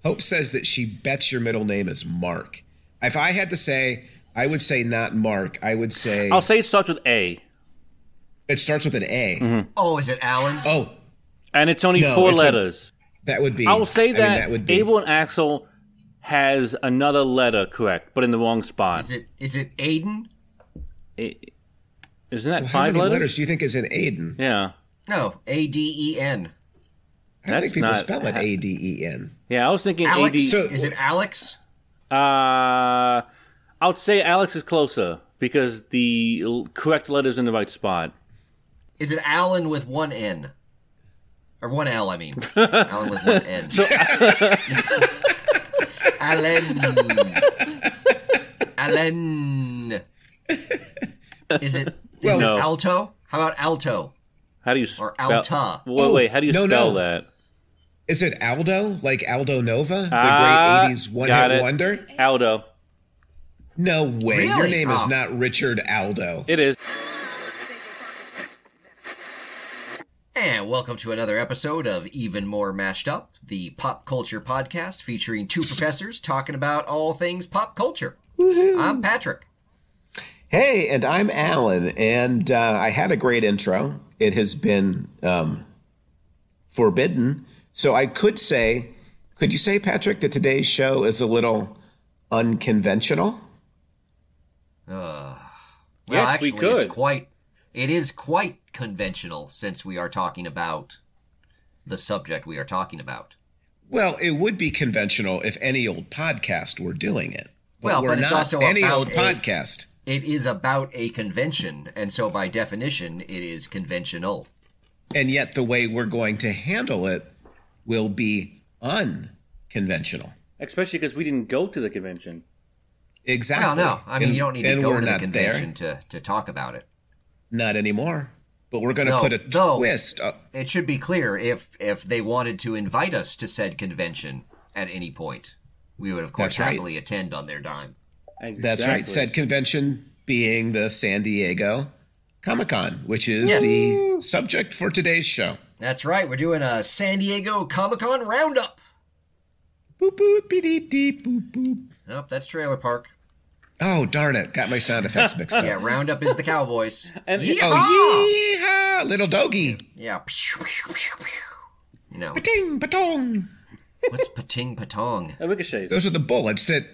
Hope says that she bets your middle name is Mark. If I had to say, I would say not Mark. I would say... I'll say it starts with A. It starts with an A. Mm-hmm. Oh, is it Alan? Oh. And it's only 4 letters. That would be... I will say that would be, Abel and Axel has another letter correct, but in the wrong spot. Is it Aiden? Isn't that 5 how many letters? letters do you think is in Aiden? Yeah. No, A-D-E-n. I don't think people spell it A-D-E-N. Yeah, I was thinking Alex? A-D... Is it Alex? I would say Alex is closer because the correct letter's in the right spot. Is it Alan with 1 N? Or 1 L, I mean. Alan with 1 N. So, Alan. Is it Alto? How about Alto? How do you spell? Or Alta? Wait, how do you spell that? Is it Aldo? Like Aldo Nova? The great 80s one-hit wonder? Aldo. No way. Really? Your name is not Richard Aldo. It is. And welcome to another episode of Even More Mashed Up, the pop culture podcast featuring 2 professors talking about all things pop culture. Woo-hoo. I'm Patrick. Hey, and I'm Alan, and I had a great intro. It has been forbidden. So I could you say, Patrick, that today's show is a little unconventional? Well, yes, actually, we could. It is quite conventional since we are talking about the subject we are talking about. Well, it would be conventional if any old podcast were doing it. But it's also any about old podcast. It is about a convention, and so by definition, it is conventional. And yet the way we're going to handle it will be unconventional. Especially because we didn't go to the convention. Exactly. Well, no. I mean, you don't need to go to the convention to talk about it. Not anymore. But we're going to put a twist. It should be clear, if they wanted to invite us to said convention at any point, we would, of course, happily attend on their dime. Exactly. That's right. Said convention being the San Diego Comic-Con, which is the subject for today's show. That's right. We're doing a San Diego Comic-Con roundup. Boop, boop, be-dee-dee, boop, boop. Nope, that's Trailer Park. Oh, darn it. Got my sound effects mixed up. Yeah, roundup is the Cowboys. Yeehaw! Oh, yeehaw! Little doggy. Yeah. You know. Pating, patong. What's pating, patong? Ricochets. Those are the bullets the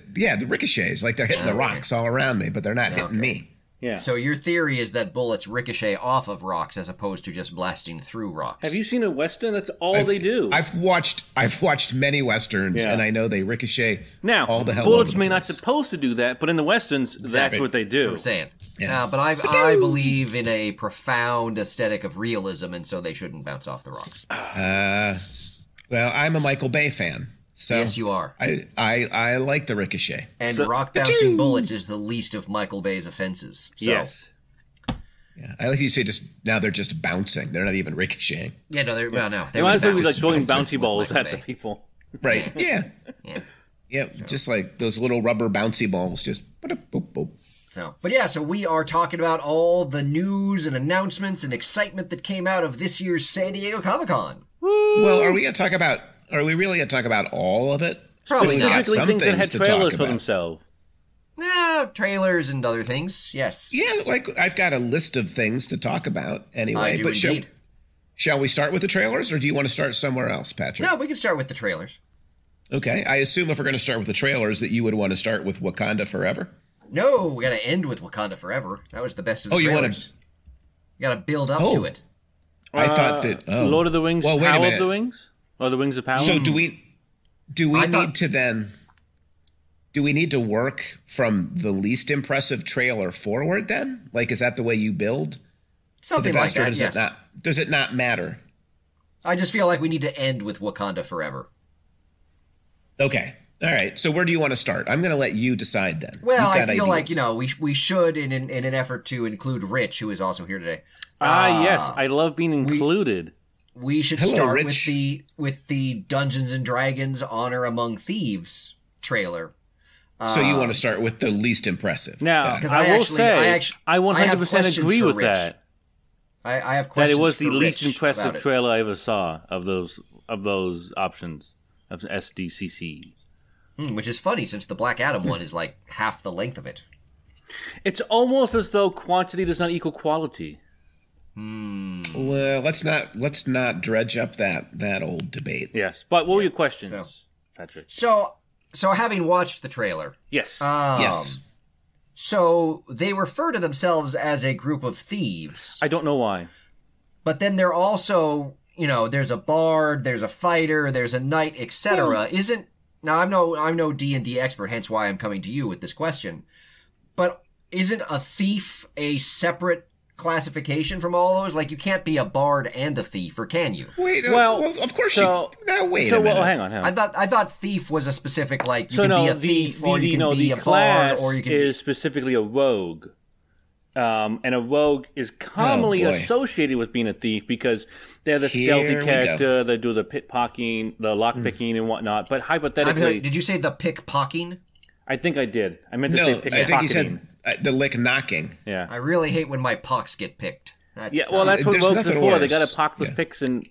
ricochets. Like they're hitting the rocks all around me, but they're not hitting me. Yeah. So your theory is that bullets ricochet off of rocks as opposed to just blasting through rocks. Have you seen a Western? That's all they do. I've watched many Westerns, and I know they ricochet all the hell bullets over the may place. not supposed to do that, but in the Westerns, that's what they do. That's what I'm saying. Yeah. But I believe in a profound aesthetic of realism, and so they shouldn't bounce off the rocks. Well, I'm a Michael Bay fan. So yes, you are. I like the ricochet. And rock-bouncing bullets is the least of Michael Bay's offenses. So. Yes. Yeah, I like you say now they're just bouncing. They're not even ricocheting. Yeah, no, they might as well be like throwing bouncy balls at the people. Right, yeah. Yeah, just like those little rubber bouncy balls, just boop, boop. So we are talking about all the news and announcements and excitement that came out of this year's San Diego Comic-Con. Woo! Well, are we really going to talk about all of it? Probably not. Specifically things that had trailers for themselves. Yeah, trailers and other things, yes. Yeah, like I've got a list of things to talk about anyway. I do but indeed. Shall we start with the trailers, or do you want to start somewhere else, Patrick? No, we can start with the trailers. Okay, I assume if we're going to start with the trailers that you would want to start with Wakanda Forever? No, we got to end with Wakanda Forever. That was the best of the trailers. You got to build up to it. I thought that... Lord of the Rings, Power of the Wings? Or the Wings of Power? So do we need to work from the least impressive trailer forward then? Like, is that the way you build? Something like that, yes. Does it not matter? I just feel like we need to end with Wakanda Forever. Okay. All right. So where do you want to start? I'm going to let you decide then. Well, I feel like, we should, in an effort to include Rich, who is also here today. Yes. I love being included. We should start with the Dungeons and Dragons Honor Among Thieves trailer. So you want to start with the least impressive. Now, I will say, I 100% agree with that. I have questions that it was for the least Rich impressive trailer I ever saw of those options. of SDCC. Which is funny, since the Black Adam one is like half the length of it. It's almost as though quantity does not equal quality. Well, let's not dredge up that old debate. Yes, but what were your questions, Patrick? So having watched the trailer, yes, Yes. So they refer to themselves as a group of thieves. I don't know why. But then they're also, there's a bard, there's a fighter, there's a knight, etc. Now I'm no D&D expert, hence why I'm coming to you with this question. But isn't a thief a separate classification from all those? Like, you can't be a bard and a thief, or can you? Wait, well, of course you. Now wait a minute. Well, hang on. I thought thief was a specific, like, you can be a thief, or you can be a bard, or you can is specifically a rogue. And a rogue is commonly associated with being a thief because they're the stealthy character. They do the pickpocketing, the lockpicking, and whatnot. But hypothetically, did you say the pickpocking? I think I did. I meant to say pickpocketing. I think he said the lick knocking. Yeah. I really hate when my pocks get picked. That's what rogues are for. They got to pock with picks and.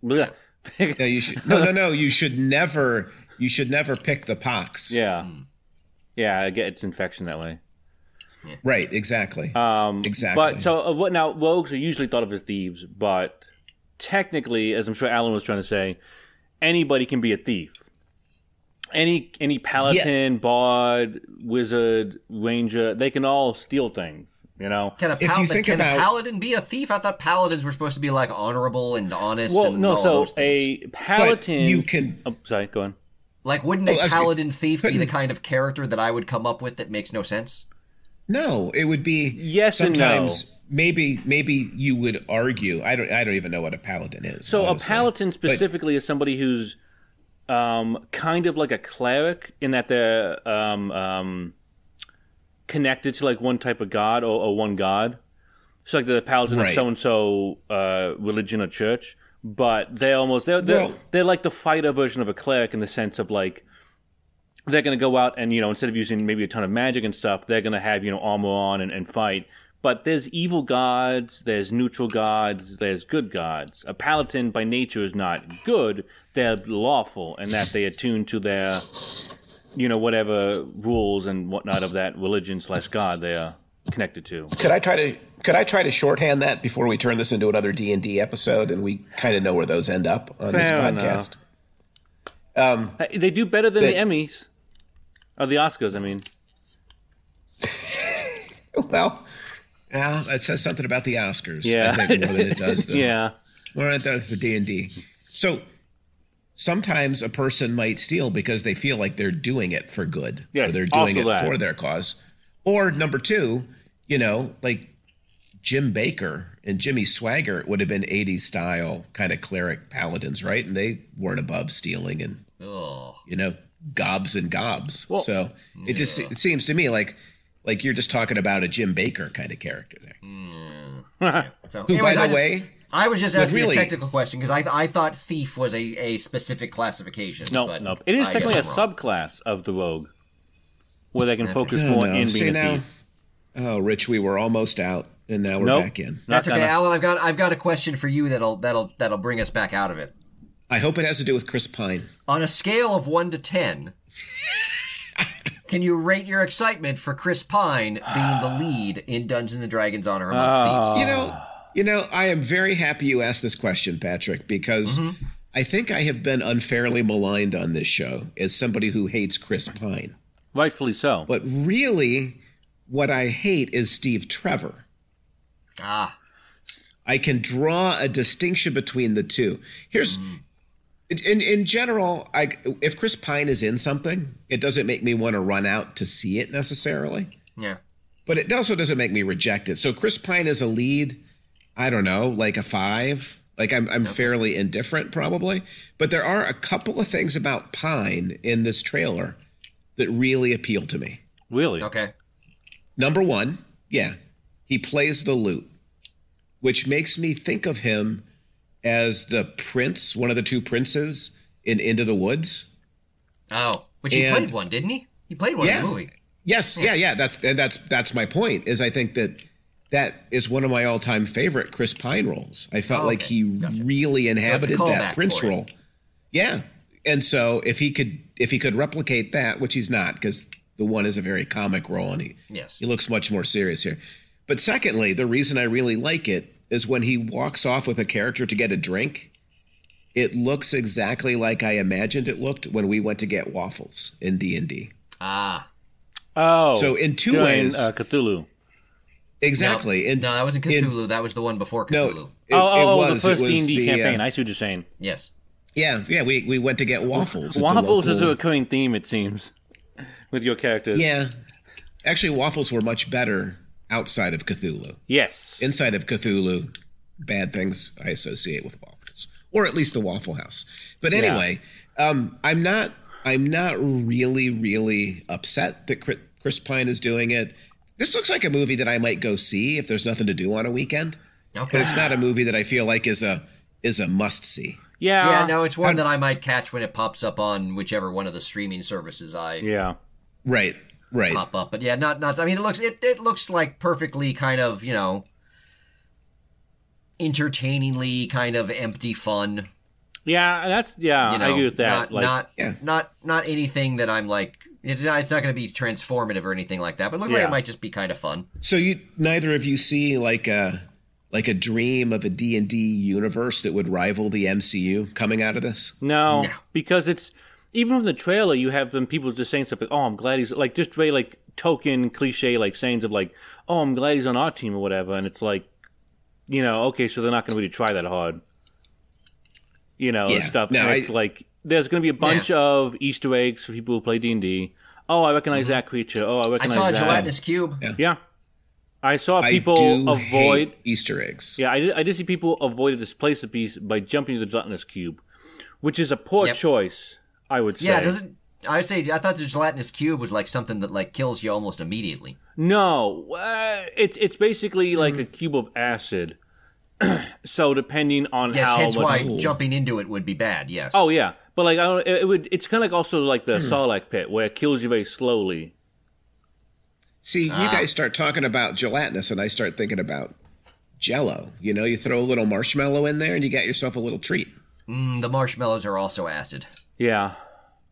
No, you should. No. You should never. You should never pick the pox. Yeah. Yeah, I get its infection that way. Yeah. Right, exactly. Exactly. But so now rogues are usually thought of as thieves, but technically, as I'm sure Alan was trying to say, anybody can be a thief. Any paladin, bard, wizard, ranger, they can all steal things. Can a paladin be a thief? I thought paladins were supposed to be like honorable and honest. Well, and no. all So those things. a paladin, you can. Oh, sorry, go on. Like, wouldn't a paladin thief be the kind of character that I would come up with that makes no sense? No, it would be yes sometimes, and no. Maybe you would argue. I don't even know what a paladin is. So honestly. A paladin specifically is somebody who's kind of like a cleric in that they're connected to like one type of god or one god. So like the paladin of so and so religion or church, but they're like the fighter version of a cleric in the sense of like. They're going to go out and, instead of using maybe a ton of magic and stuff, they're going to have, armor on and fight. But there's evil gods, there's neutral gods, there's good gods. A paladin by nature is not good. They're lawful in that they attune to their, whatever rules and whatnot of that religion/god they are connected to. Could I try to shorthand that before we turn this into another D&D episode and we kind of know where those end up on this podcast? They do better than the Emmys. Or the Oscars, I mean. Well, yeah, it says something about the Oscars. Yeah. I think more than it does more than it does the D&D. So sometimes a person might steal because they feel like they're doing it for good. Yes, or they're doing it for their cause. Or number two, like Jim Baker and Jimmy Swaggart would have been 80s style kind of cleric paladins, right? And they weren't above stealing and, gobs and gobs. Well, so it seems to me like you're just talking about a Jim Baker kind of character there. So, who, anyways, by the way, I was just asking a technical question because I thought thief was a specific classification. No. It is technically a subclass of the rogue where they can focus more in being a thief. Oh, Rich, we were almost out, and now we're back in. That's okay, Alan. I've got a question for you that'll bring us back out of it. I hope it has to do with Chris Pine. On a scale of 1 to 10, can you rate your excitement for Chris Pine being the lead in Dungeons & Dragons: Honor Amongst Thieves? I am very happy you asked this question, Patrick, because I think I have been unfairly maligned on this show as somebody who hates Chris Pine. Rightfully so. But really, what I hate is Steve Trevor. I can draw a distinction between the two. Here's... In general, if Chris Pine is in something, it doesn't make me want to run out to see it necessarily. Yeah. But it also doesn't make me reject it. So Chris Pine is a lead, I don't know, like a 5. Like I'm fairly indifferent probably. But there are a couple of things about Pine in this trailer that really appeal to me. Really? Okay. Number one, he plays the lute, which makes me think of him as the prince, one of the two princes in Into the Woods. Oh, which he played one, didn't he? He played one in the movie. Yes, yeah. That's my point. Is I think that is one of my all-time favorite Chris Pine roles. I felt like he really inhabited that prince role. Yeah, And so if he could replicate that, which he's not, because the one is a very comic role and he looks much more serious here. But secondly, the reason I really like it is when he walks off with a character to get a drink, it looks exactly like I imagined it looked when we went to get waffles in D&D. Ah. Oh. So in two ways. Cthulhu. Exactly. No, that wasn't Cthulhu. That was the one before Cthulhu. No, the first D&D campaign. I see what you're saying. Yes. Yeah, we went to get waffles. Waffles is a recurring theme, it seems, with your characters. Yeah. Actually, waffles were much better outside of Cthulhu. Yes. Inside of Cthulhu, bad things I associate with waffles, or at least the Waffle House. But anyway, I'm not really upset that Chris Pine is doing it. This looks like a movie that I might go see if there's nothing to do on a weekend. Okay. But it's not a movie that I feel like is a must see. Yeah, no, it's one that I might catch when it pops up on whichever one of the streaming services Right. pop up. But yeah, not I mean it looks like perfectly kind of, entertainingly kind of empty fun. Yeah, I agree with that. Not anything that I'm like it's not going to be transformative or anything like that, but it looks like it might just be kind of fun. So neither of you see like a dream of a D&D universe that would rival the MCU coming out of this? No, because it's even from the trailer, you have them people just saying stuff like, "Oh, I'm glad he's," like just very like token cliche like sayings of like, "Oh, I'm glad he's on our team" or whatever, and it's like, okay, so they're not going to really try that hard, stuff. No, it's like there's going to be a bunch of Easter eggs for people who play D&D. Oh, I recognize that creature. Oh, I recognize that. I saw a gelatinous cube. Yeah. I saw people avoid Easter eggs. Yeah, I did see people avoid this place of peace by jumping to the gelatinous cube, which is a poor choice, I would say. Yeah, I thought the gelatinous cube was like something that like kills you almost immediately. No, it's basically like a cube of acid. So depending on how, hence why jumping into it would be bad. Yes. Oh yeah, but like it's kind of like also like the Sarlacc pit where it kills you very slowly. See, you guys start talking about gelatinous, and I start thinking about Jell-O. You throw a little marshmallow in there, and you got yourself a little treat. The marshmallows are also acid. Yeah.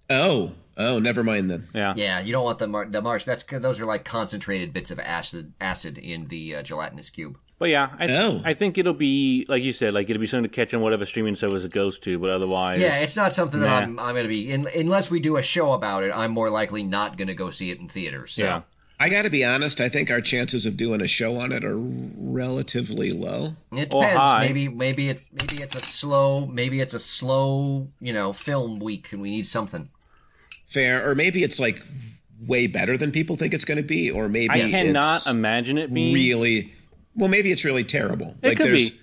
Oh, never mind then. Yeah. Yeah, you don't want the marsh. Those are like concentrated bits of acid in the gelatinous cube. But yeah, I think it'll be like you said, like it'll be something to catch on whatever streaming service it goes to. But otherwise, yeah, it's not something that I'm going to be unless we do a show about it. I'm more likely not going to go see it in theaters. So. Yeah. I got to be honest. I think our chances of doing a show on it are relatively low. It depends. Maybe it's a slow, film week, and we need something. Fair, or maybe it's like way better than people think it's going to be, or maybe I cannot imagine it being really. Well, maybe it's really terrible. It could be.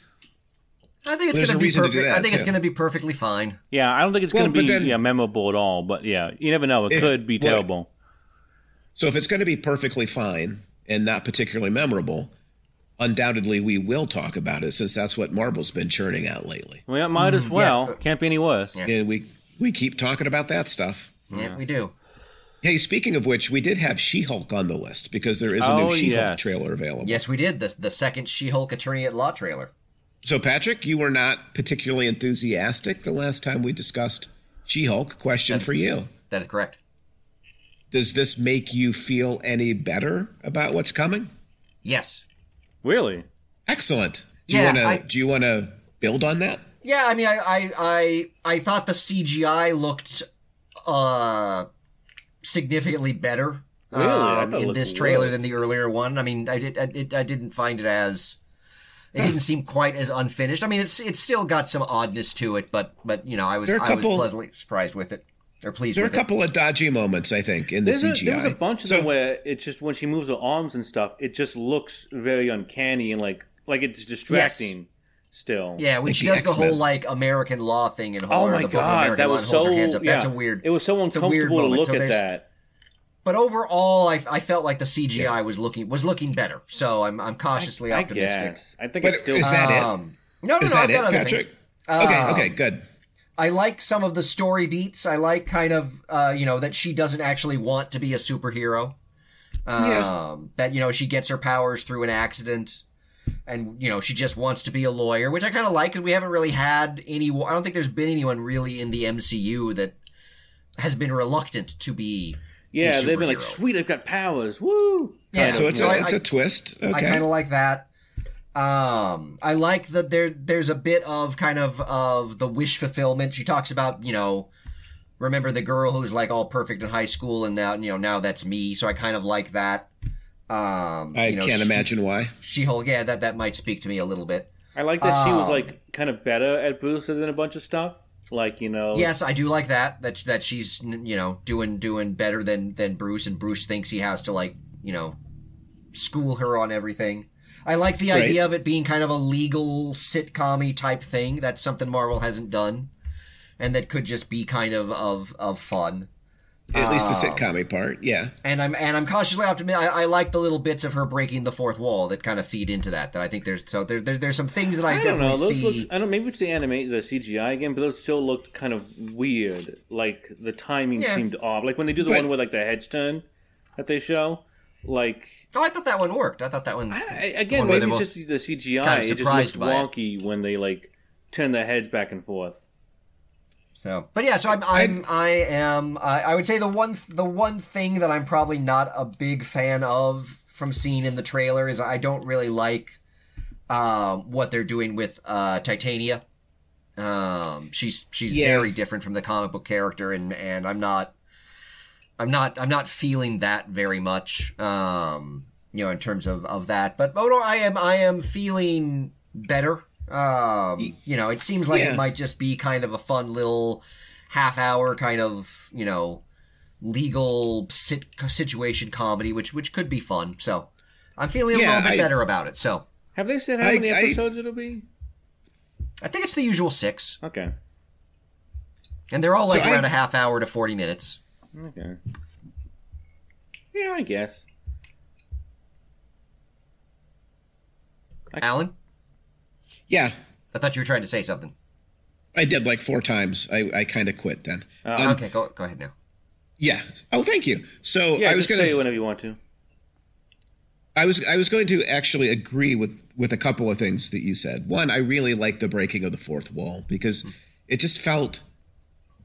I think it's going to be perfect. I think it's going to be perfectly fine. Yeah, I don't think it's going to be memorable at all. But yeah, you never know. It could be terrible. So if it's going to be perfectly fine and not particularly memorable, undoubtedly we will talk about it since that's what Marvel's been churning out lately. Well, it might as well. Yes, can't be any worse. Yeah. And we keep talking about that stuff. Yeah, we do. Hey, speaking of which, we did have She-Hulk on the list because there is a new She-Hulk trailer available. Yes, we did. The second She-Hulk Attorney at Law trailer. So, Patrick, you were not particularly enthusiastic the last time we discussed She-Hulk. Question for you. That is correct. Does this make you feel any better about what's coming? Yes. Really? Excellent. Do you want to build on that? Yeah, I mean, I thought the CGI looked significantly better in this trailer than the earlier one. I mean, I didn't find it as. It didn't seem quite as unfinished. I mean, it's still got some oddness to it, but I was pleasantly surprised with it. There are a couple of dodgy moments, I think, in the CGI. There's a bunch of them where it's just when she moves her arms and stuff, it just looks very uncanny and like it's distracting still. Yeah, when she does the whole like American Law thing and oh my god, that was so her hands up. That's a weird. It was so uncomfortable to look at that. But overall, I felt like the CGI was looking better. So I'm cautiously optimistic. I think it's still. Is that it? No, is that it, Patrick? Okay, good. I like some of the story beats. I like kind of, that she doesn't actually want to be a superhero. That, she gets her powers through an accident. and she just wants to be a lawyer, which I kind of like because we haven't really had I don't think there's been anyone really in the MCU that has been reluctant to be. Yeah, they've been like, sweet, I've got powers, woo! Yeah, so it's a twist. Okay. I kind of like that. I like that there's a bit of kind of the wish fulfillment. She talks about, remember the girl who's like all perfect in high school, and now that's me. So I kind of like that. I can't imagine why. She-Hulk, yeah, that might speak to me a little bit. I like that she was like kind of better at Bruce than a bunch of stuff. Like, Yes, I do like that she's, doing better than Bruce, and Bruce thinks he has to, like, school her on everything. I like the idea of it being kind of a legal sitcom-y type thing. That's something Marvel hasn't done, and that could just be kind of fun. At least the sitcom-y part, yeah. And I'm cautiously optimistic. I like the little bits of her breaking the fourth wall that kind of feed into that. That I think there's some things that I definitely see. Maybe it's the CGI again, but those still looked kind of weird. Like the timing seemed off. Like when they do the one with like the heads turn that they show, like. Oh, I thought that one worked. I thought that one. Again, maybe it's just the CGI. Kind of it just looks wonky when they like turn their heads back and forth. So, but yeah, so I would say the one thing that I'm probably not a big fan of from seeing in the trailer is I don't really like what they're doing with Titania. She's very different from the comic book character, and I'm not feeling that very much. In terms of that, but I am feeling better. It seems like it might just be kind of a fun little half-hour kind of, legal situation comedy, which could be fun. So I'm feeling a little bit better about it. So have they said how many episodes it'll be? I think it's the usual 6. Okay. And they're all around a half hour to 40 minutes. Okay. Yeah, I guess. Alan? Yeah. I thought you were trying to say something. I did like 4 times. I kind of quit then. Okay, go ahead now. Yeah. Oh, thank you. So I was going to say whenever you want to. I was going to actually agree with a couple of things that you said. One, I really like the breaking of the fourth wall because it just felt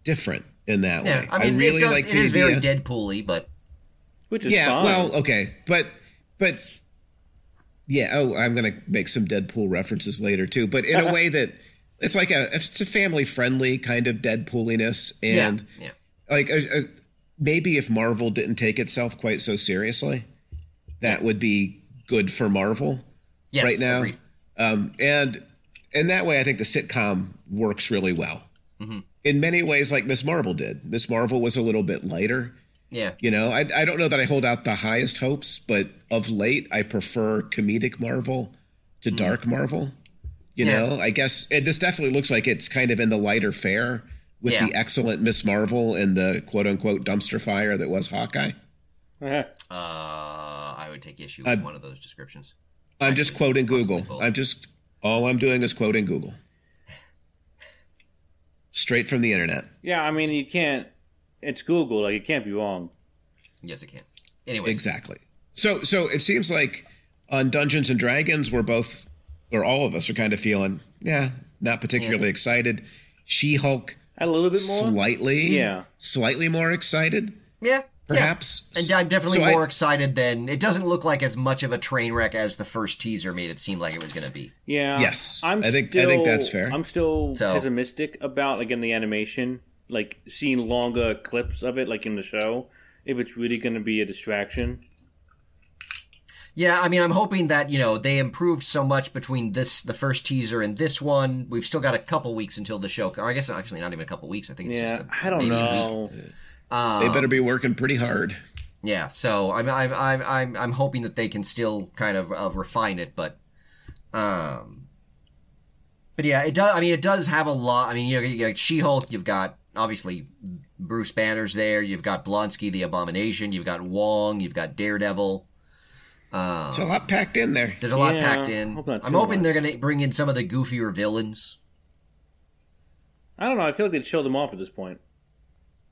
different in that way. I mean, really it is very Deadpool-y, but which is fine. Well, okay, but. Yeah, I'm going to make some Deadpool references later, too. But in a way that it's like it's a family-friendly kind of Deadpooliness. And like maybe if Marvel didn't take itself quite so seriously, that would be good for Marvel right now. Agreed. And in that way, I think the sitcom works really well. Mm-hmm. In many ways, like Miss Marvel did. Miss Marvel was a little bit lighter. Yeah. I don't know that I hold out the highest hopes, but of late I prefer comedic Marvel to dark Marvel. You know, I guess this definitely looks like it's kind of in the lighter fare with the excellent Miss Marvel and the quote unquote dumpster fire that was Hawkeye. I would take issue with one of those descriptions. I'm just quoting Google. All I'm doing is quoting Google. Straight from the internet. Yeah, I mean, you can't. It's Google, like it can't be wrong. Yes, it can. Anyways. Exactly. So it seems like on Dungeons and Dragons, we're both, or all of us, are kind of feeling, not particularly excited. She-Hulk, a little bit more, slightly more excited. Yeah, perhaps. Yeah. And I'm definitely more excited than it doesn't look like as much of a train wreck as the first teaser made it seem like it was going to be. Yeah. Yes. I think that's fair. I'm still pessimistic about again the animation. Like, seeing longer clips of it, like in the show, if it's really going to be a distraction. Yeah, I mean, I'm hoping that, they improved so much between the first teaser and this one. We've still got a couple weeks until the show. Or I guess actually not even a couple weeks. I think it's just I don't know. They better be working pretty hard. Yeah, so I'm hoping that they can still kind of refine it, but yeah, it does. I mean, it does have a lot. I mean, you got She-Hulk, you've got obviously Bruce Banner's there, you've got Blonsky, the Abomination, you've got Wong, you've got Daredevil. There's a lot packed in there. There's a lot packed in. I'm hoping they're going to bring in some of the goofier villains. I don't know. I feel like they'd show them off at this point.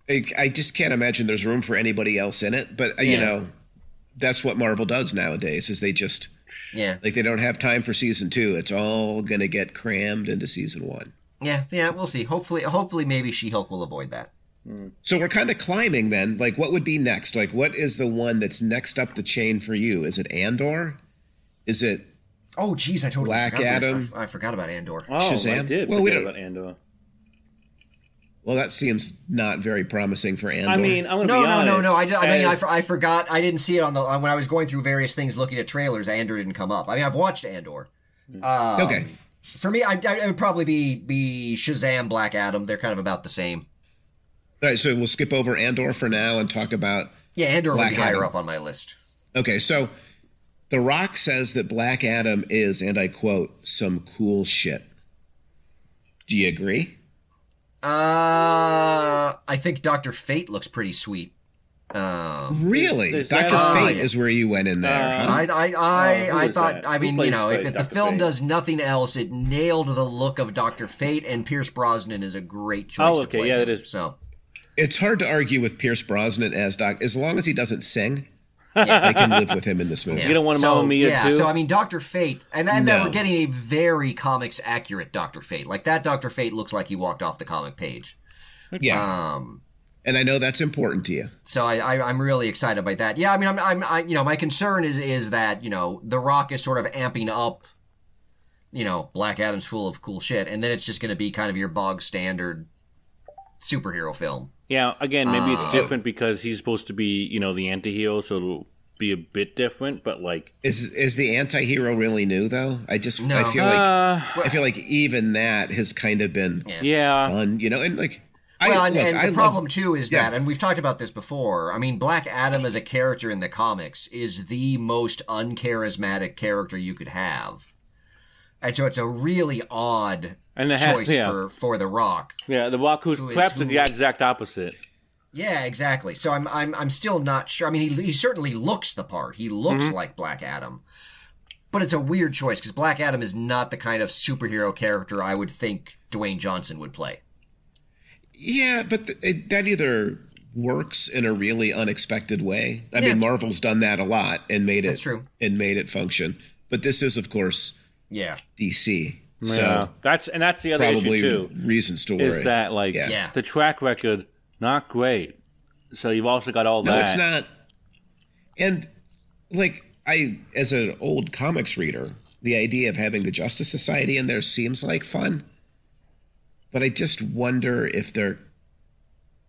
I just can't imagine there's room for anybody else in it. But, that's what Marvel does nowadays. Is they just like they don't have time for season 2. It's all going to get crammed into season 1. Yeah, we'll see. Hopefully, maybe She-Hulk will avoid that. So we're kind of climbing then. Like, what would be next? Like, what is the one that's next up the chain for you? Is it Andor? Is it? Oh, geez, I totally Black forgot Adam. I forgot about Andor. Oh, Shazam? I did forget about Andor. Well, that seems not very promising for Andor. I mean, I'm going to be honest. No. I forgot. I didn't see it on the when I was going through various things looking at trailers. Andor didn't come up. I mean, I've watched Andor. Okay. For me, it would probably be Shazam, Black Adam. They're kind of about the same. All right, so we'll skip over Andor for now and talk about Andor Black would be higher Adam. up on my list. Okay, so The Rock says that Black Adam is, and I quote, some cool shit. Do you agree? I think Dr. Fate looks pretty sweet. Really? Dr. Fate is where you went in there. Huh? I thought, that? I mean, if the film Fate? does nothing else, it nailed the look of Dr. Fate, and Pierce Brosnan is a great choice to play him. It is. So. It's hard to argue with Pierce Brosnan as Doc, as long as he doesn't sing. I can live with him in this movie. You don't want him on me too? So I mean, Dr. Fate, and then we're getting a very comics accurate Dr. Fate. Like that Dr. Fate looks like he walked off the comic page. Yeah. And I know that's important to you. So I'm really excited by that. Yeah, I mean, I'm my concern is that The Rock is sort of amping up. Black Adam's full of cool shit, and then it's just going to be kind of your bog standard superhero film. Yeah, again, maybe it's different because he's supposed to be, the anti-hero, so it'll be a bit different, but like... Is the anti-hero really new, though? I feel like even that has kind of been done, and like... the problem, too, is that, and we've talked about this before, I mean, Black Adam as a character in the comics is the most uncharismatic character you could have. And so it's a really odd choice for The Rock. Yeah, The Rock who's perhaps the exact opposite. Yeah, exactly. So I'm still not sure. I mean, he certainly looks the part. He looks like Black Adam. But it's a weird choice because Black Adam is not the kind of superhero character I would think Dwayne Johnson would play. Yeah, but that either works in a really unexpected way. I mean, Marvel's done that a lot and made it function. But this is, of course, DC. So that's the other issue too. Reasons to worry is that the track record not great. So you've also got all that. No, it's not. And as an old comics reader, the idea of having the Justice Society in there seems like fun. But I just wonder if they're,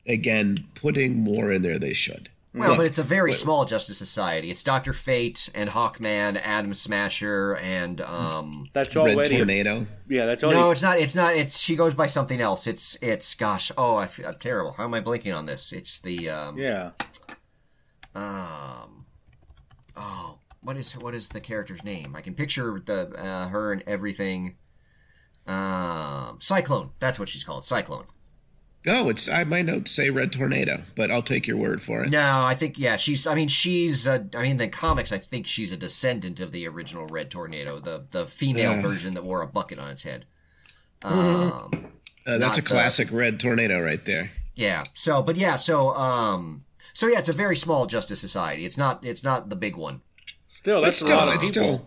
again, putting more in there they should. Well, but it's a very small Justice Society. It's Dr. Fate and Hawkman, Atom Smasher, and that's already Red Tornado. Yeah, that's already. No, it's not. It's not. She goes by something else. It's. Gosh. Oh, I'm terrible. How am I blinking on this? It's the. Oh, what is the character's name? I can picture the her and everything. Cyclone. That's what she's called. Cyclone. Oh, my notes say Red Tornado, but I'll take your word for it. No, I think she's the comics. I think she's a descendant of the original Red Tornado, the female version that wore a bucket on its head. That's a classic Red Tornado right there. Yeah. So it's a very small Justice Society. It's not the big one. Still, that's a lot of people.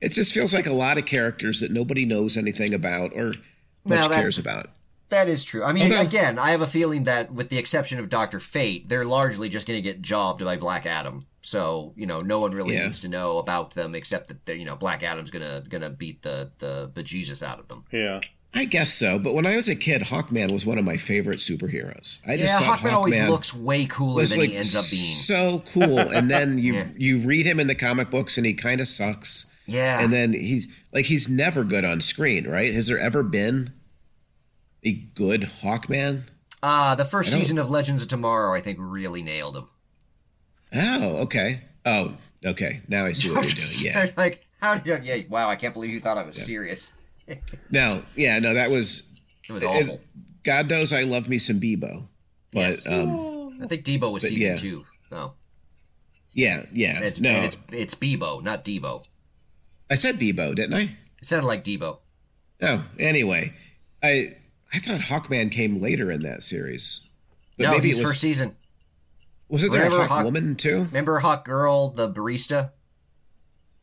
It just feels like a lot of characters that nobody knows anything about or much cares about. That is true. I mean, again, I have a feeling that with the exception of Dr. Fate, they're largely just going to get jobbed by Black Adam. So, no one really needs to know about them except that, Black Adam's gonna beat the bejesus out of them. Yeah. I guess so. But when I was a kid, Hawkman was one of my favorite superheroes. I just thought Hawkman always looks way cooler than he ends up being. So cool. And then you read him in the comic books and he kind of sucks. Yeah. And then he's never good on screen, right? Has there ever been a good Hawkman? The first season of Legends of Tomorrow, I think, really nailed him. Oh, okay. Oh, okay. Now I see what you're doing. Yeah. How did you... Yeah, wow, I can't believe you thought I was serious. No, that was... It was awful. God knows I love me some Bebo. But, I think Debo was season 2. No. Yeah. It's Bebo, not Debo. I said Bebo, didn't I? It sounded like Debo. Oh, anyway. I thought Hawkman came later in that series. But no, maybe it was first season. Was it there a hot woman too? Remember Hot Girl, the barista?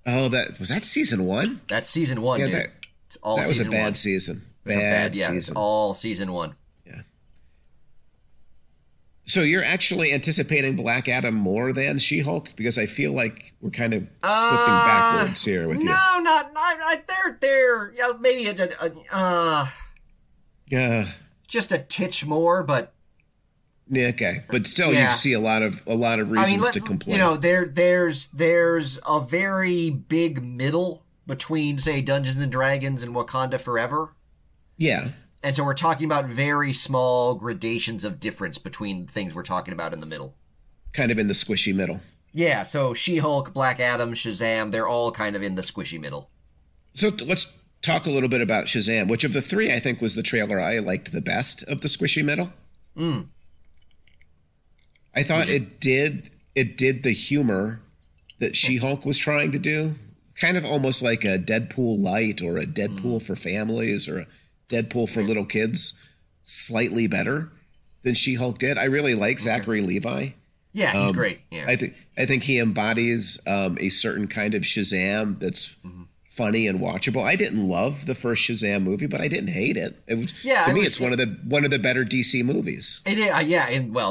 Oh, that season 1? That's season 1, dude. That was a bad season. Bad season. It's all season 1. Yeah. So you're actually anticipating Black Adam more than She-Hulk? Because I feel like we're kind of slipping backwards here with you. No, not they're maybe just a titch more, but yeah, okay. But still, you see a lot of reasons to complain. There's a very big middle between, say, Dungeons and Dragons and Wakanda Forever. Yeah. And so we're talking about very small gradations of difference between things we're talking about in the middle. Kind of in the squishy middle. Yeah, so She-Hulk, Black Adam, Shazam, they're all kind of in the squishy middle. So let's talk a little bit about Shazam, which of the 3 I think was the trailer I liked the best of the squishy middle. I thought it did the humor that She-Hulk was trying to do. Kind of almost like a Deadpool light or a Deadpool for families or a Deadpool for little kids, slightly better than She-Hulk did. I really like Zachary Levi. Yeah, he's great. Yeah. I think he embodies a certain kind of Shazam that's funny and watchable. I didn't love the first Shazam movie, but I didn't hate it. It was, to me, it's one of the better DC movies. It is,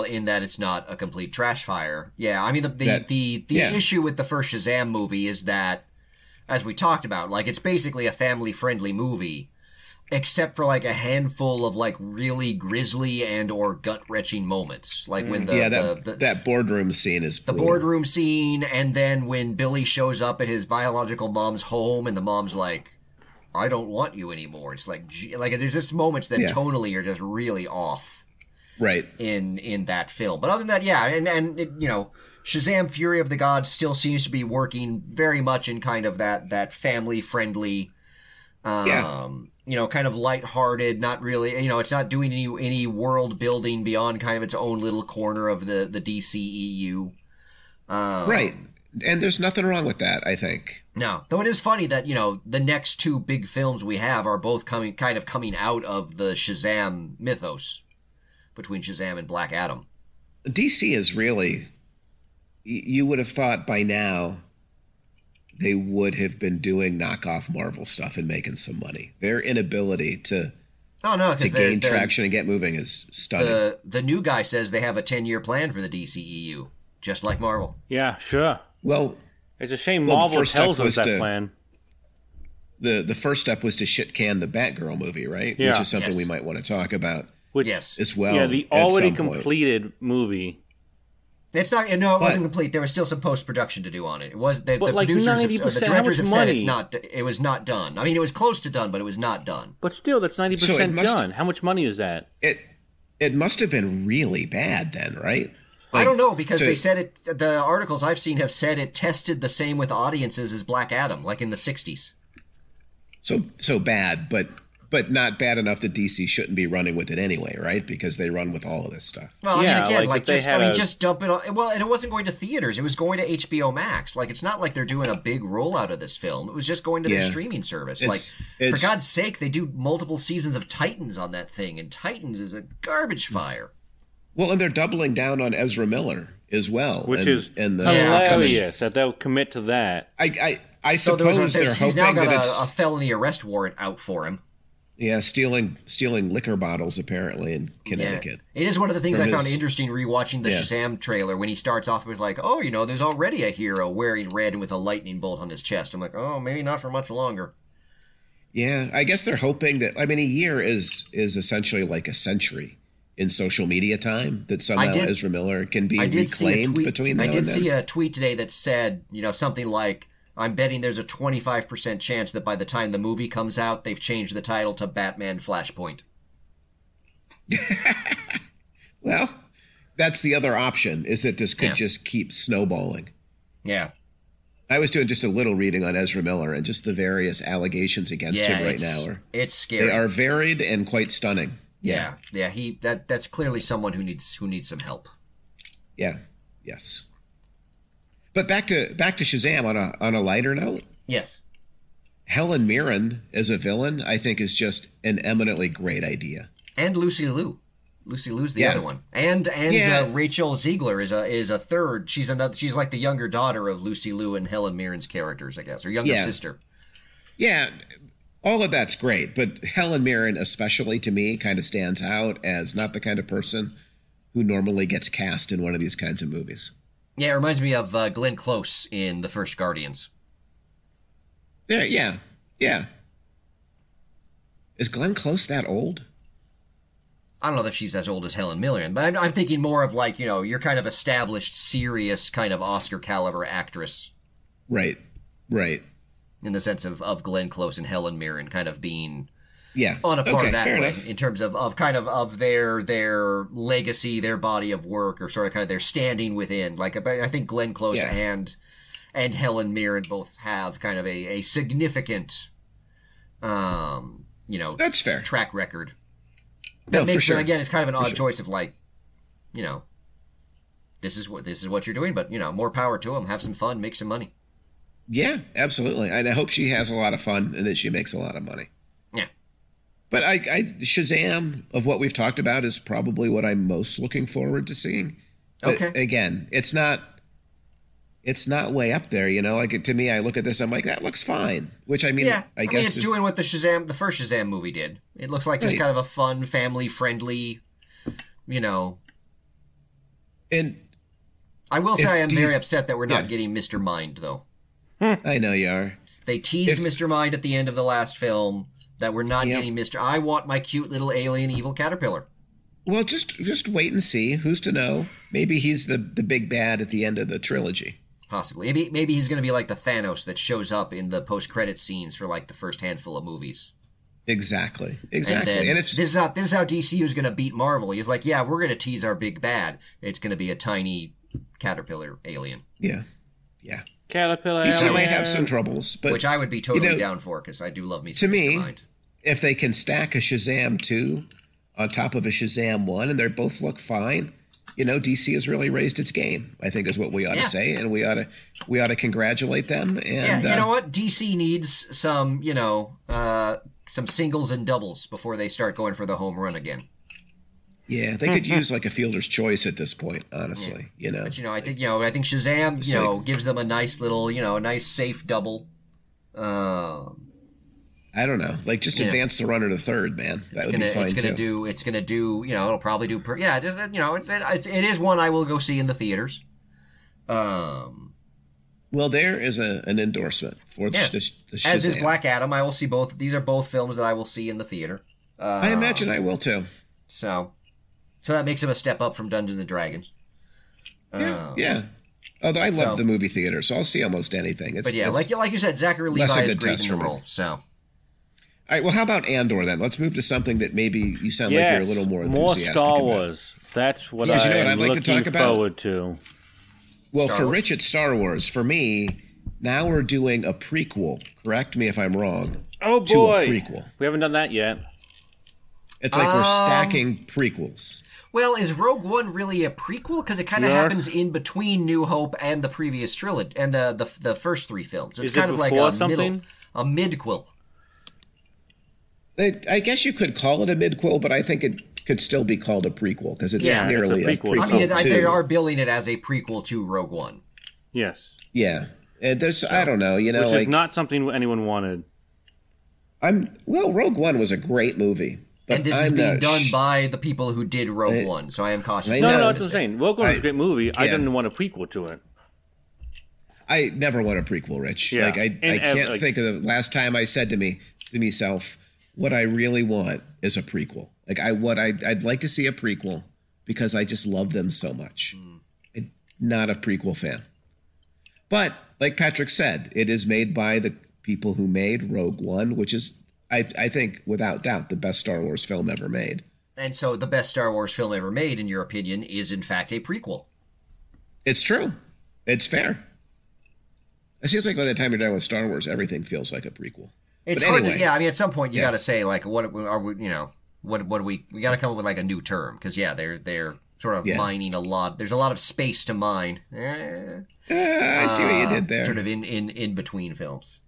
in that it's not a complete trash fire. Yeah, I mean the issue with the first Shazam movie is that, as we talked about, like, it's basically a family-friendly movie, except for like a handful of like really grisly and or gut-wrenching moments, like when that boardroom scene is brutal. The boardroom scene, and then when Billy shows up at his biological mom's home, and the mom's like, "I don't want you anymore." It's like there's just moments that tonally are just really off, right? In that film, but other than that, and it, Shazam! Fury of the Gods still seems to be working very much in kind of that family-friendly. Kind of lighthearted, not really, it's not doing any world building beyond kind of its own little corner of the DCEU. Right. And there's nothing wrong with that, I think. No. Though it is funny that, the next 2 big films we have are both coming out of the Shazam mythos between Shazam and Black Adam. DC is really, you would have thought by now they would have been doing knockoff Marvel stuff and making some money. Their inability to gain traction and get moving is stunning. The new guy says they have a 10-year plan for the DCEU, just like Marvel. Yeah, sure. Well, it's a shame Marvel tells us that plan. The first step was to shit can the Batgirl movie, right? Yeah. Which is something we might want to talk about. As well. Yeah, the already completed movie. It's not. No, it wasn't complete. There was still some post-production to do on it. It was the producers, the directors have said it was not done. I mean, it was close to done, but it was not done. But still, that's 90% done. How much money is that? It must have been really bad then, right? I don't know, because they said it. The articles I've seen have said it tested the same with audiences as Black Adam, like in the 60s. So bad, but not bad enough that DC shouldn't be running with it anyway, right? Because they run with all of this stuff. Well, I mean, again, just dump it on. Well, and it wasn't going to theaters. It was going to HBO Max. Like, it's not like they're doing a big rollout of this film. It was just going to their streaming service. For God's sake, they do multiple seasons of Titans on that thing, and Titans is a garbage fire. Well, and they're doubling down on Ezra Miller as well. Which is hilarious that they'll commit to that. I suppose they're hoping he's now got a felony arrest warrant out for him. Yeah, stealing liquor bottles apparently in Connecticut. Yeah. It is one of the things I found interesting rewatching the Shazam trailer when he starts off with like, "Oh, there's already a hero wearing red and with a lightning bolt on his chest." I'm like, "Oh, maybe not for much longer." Yeah, I guess they're hoping that. I mean, a year is essentially like a century in social media time. That somehow Ezra Miller can be reclaimed between now and then. I did see a tweet today that said, something like, "I'm betting there's a 25% chance that by the time the movie comes out, they've changed the title to Batman Flashpoint." Well, that's the other option, is that this could just keep snowballing. Yeah. I was doing just a little reading on Ezra Miller and just the various allegations against him right now. It's scary. They are varied and quite stunning. Yeah. That's clearly someone who needs some help. Yeah. Yes. But back to Shazam on a lighter note. Yes. Helen Mirren as a villain, I think, is just an eminently great idea. And Lucy Liu. Lucy Liu's the other one, and Rachel Ziegler is a third. She's like the younger daughter of Lucy Liu and Helen Mirren's characters, I guess, or younger sister. Yeah, all of that's great, but Helen Mirren, especially to me, kind of stands out as not the kind of person who normally gets cast in one of these kinds of movies. Yeah, it reminds me of Glenn Close in the first Guardians. Yeah. Is Glenn Close that old? I don't know if she's as old as Helen Mirren, but I'm thinking more of like, you're kind of established, serious kind of Oscar caliber actress. Right. In the sense of Glenn Close and Helen Mirren kind of being on a par that way enough. In terms of their legacy, their body of work, or sort of kind of their standing within. Like, I think Glenn Close and Helen Mirren both have kind of a significant, that's fair, track record. That makes them, again, it's kind of an odd choice of like, this is what you're doing, but more power to them. Have some fun, make some money. Yeah, absolutely. And I hope she has a lot of fun and that she makes a lot of money. Yeah. But Shazam, of what we've talked about, is probably what I'm most looking forward to seeing. But again, it's not way up there, Like, to me, I look at this, I'm like, that looks fine. Which, I guess it's doing what the first Shazam movie did. It looks like just kind of a fun, family-friendly, And I will say I am very upset that we're not getting Mr. Mind, though. I know you are. They teased Mr. Mind at the end of the last film that we're not getting Mr. I want my cute little alien evil caterpillar. Well, just wait and see. Who's to know? Maybe he's the big bad at the end of the trilogy. Possibly. Maybe he's going to be like the Thanos that shows up in the post-credit scenes for like the first handful of movies. Exactly. And this is how DCU is going to beat Marvel. He's like, we're going to tease our big bad. It's going to be a tiny caterpillar alien. Yeah. Caterpillar he alien. might have some troubles, but which I would be totally down for because I do love me some Mr. Mind. If they can stack a Shazam 2 on top of a Shazam 1 and they both look fine, DC has really raised its game, I think is what we ought to say, and we ought to congratulate them. And you know what? DC needs some, some singles and doubles before they start going for the home run again. Yeah, they could use like a fielder's choice at this point, honestly. But I think Shazam, gives them a nice little, a nice safe double. I don't know, like just advance the runner to third, man. That would be fine too. It's gonna do. It'll probably do. It is one I will go see in the theaters. Well, there is an endorsement for the Shazam. As is Black Adam. I will see both. These are both films that I will see in the theater. I imagine I will too. So that makes him a step up from Dungeons and Dragons. Yeah. Although I love the movie theater, so I'll see almost anything. Like you said, Zachary Levi is great in the role. So. All right, well, how about Andor then? Let's move to something that maybe you sound like you're a little more enthusiastic about. More Star Wars. That's what I'm looking forward to. Well, for Rich, it's Star Wars. For me, now we're doing a prequel. Correct me if I'm wrong. Oh, boy. To a prequel. We haven't done that yet. It's like we're stacking prequels. Well, is Rogue One really a prequel? Because it kind of happens in between New Hope and the previous trilogy and the first three films. So it's kind of like a midquel. I guess you could call it a midquel, but I think it could still be called a prequel because it's clearly a prequel. I mean, they are billing it as a prequel to Rogue One. Yes. Yeah, and there's I don't know, which is not something anyone wanted. Rogue One was a great movie. And this is being done by the people who did Rogue One, so I am cautious. No, that's what I'm saying. Rogue One was a great movie. I didn't want a prequel to it. I never want a prequel, Rich. Yeah. Like I can't think of the last time I said to myself, what I really want is a prequel. Like I'd like to see a prequel because I just love them so much. I'm not a prequel fan. But like Patrick said, it is made by the people who made Rogue One, which is I think, without doubt, the best Star Wars film ever made. And so the best Star Wars film ever made, in your opinion, is in fact a prequel. It's true. It's fair. It seems like by the time you're done with Star Wars, everything feels like a prequel. It's hard to, I mean, at some point you got to say, like, what are we, what do we got to come up with like a new term. Because, they're sort of mining a lot. There's a lot of space to mine. I see what you did there. Sort of in between films.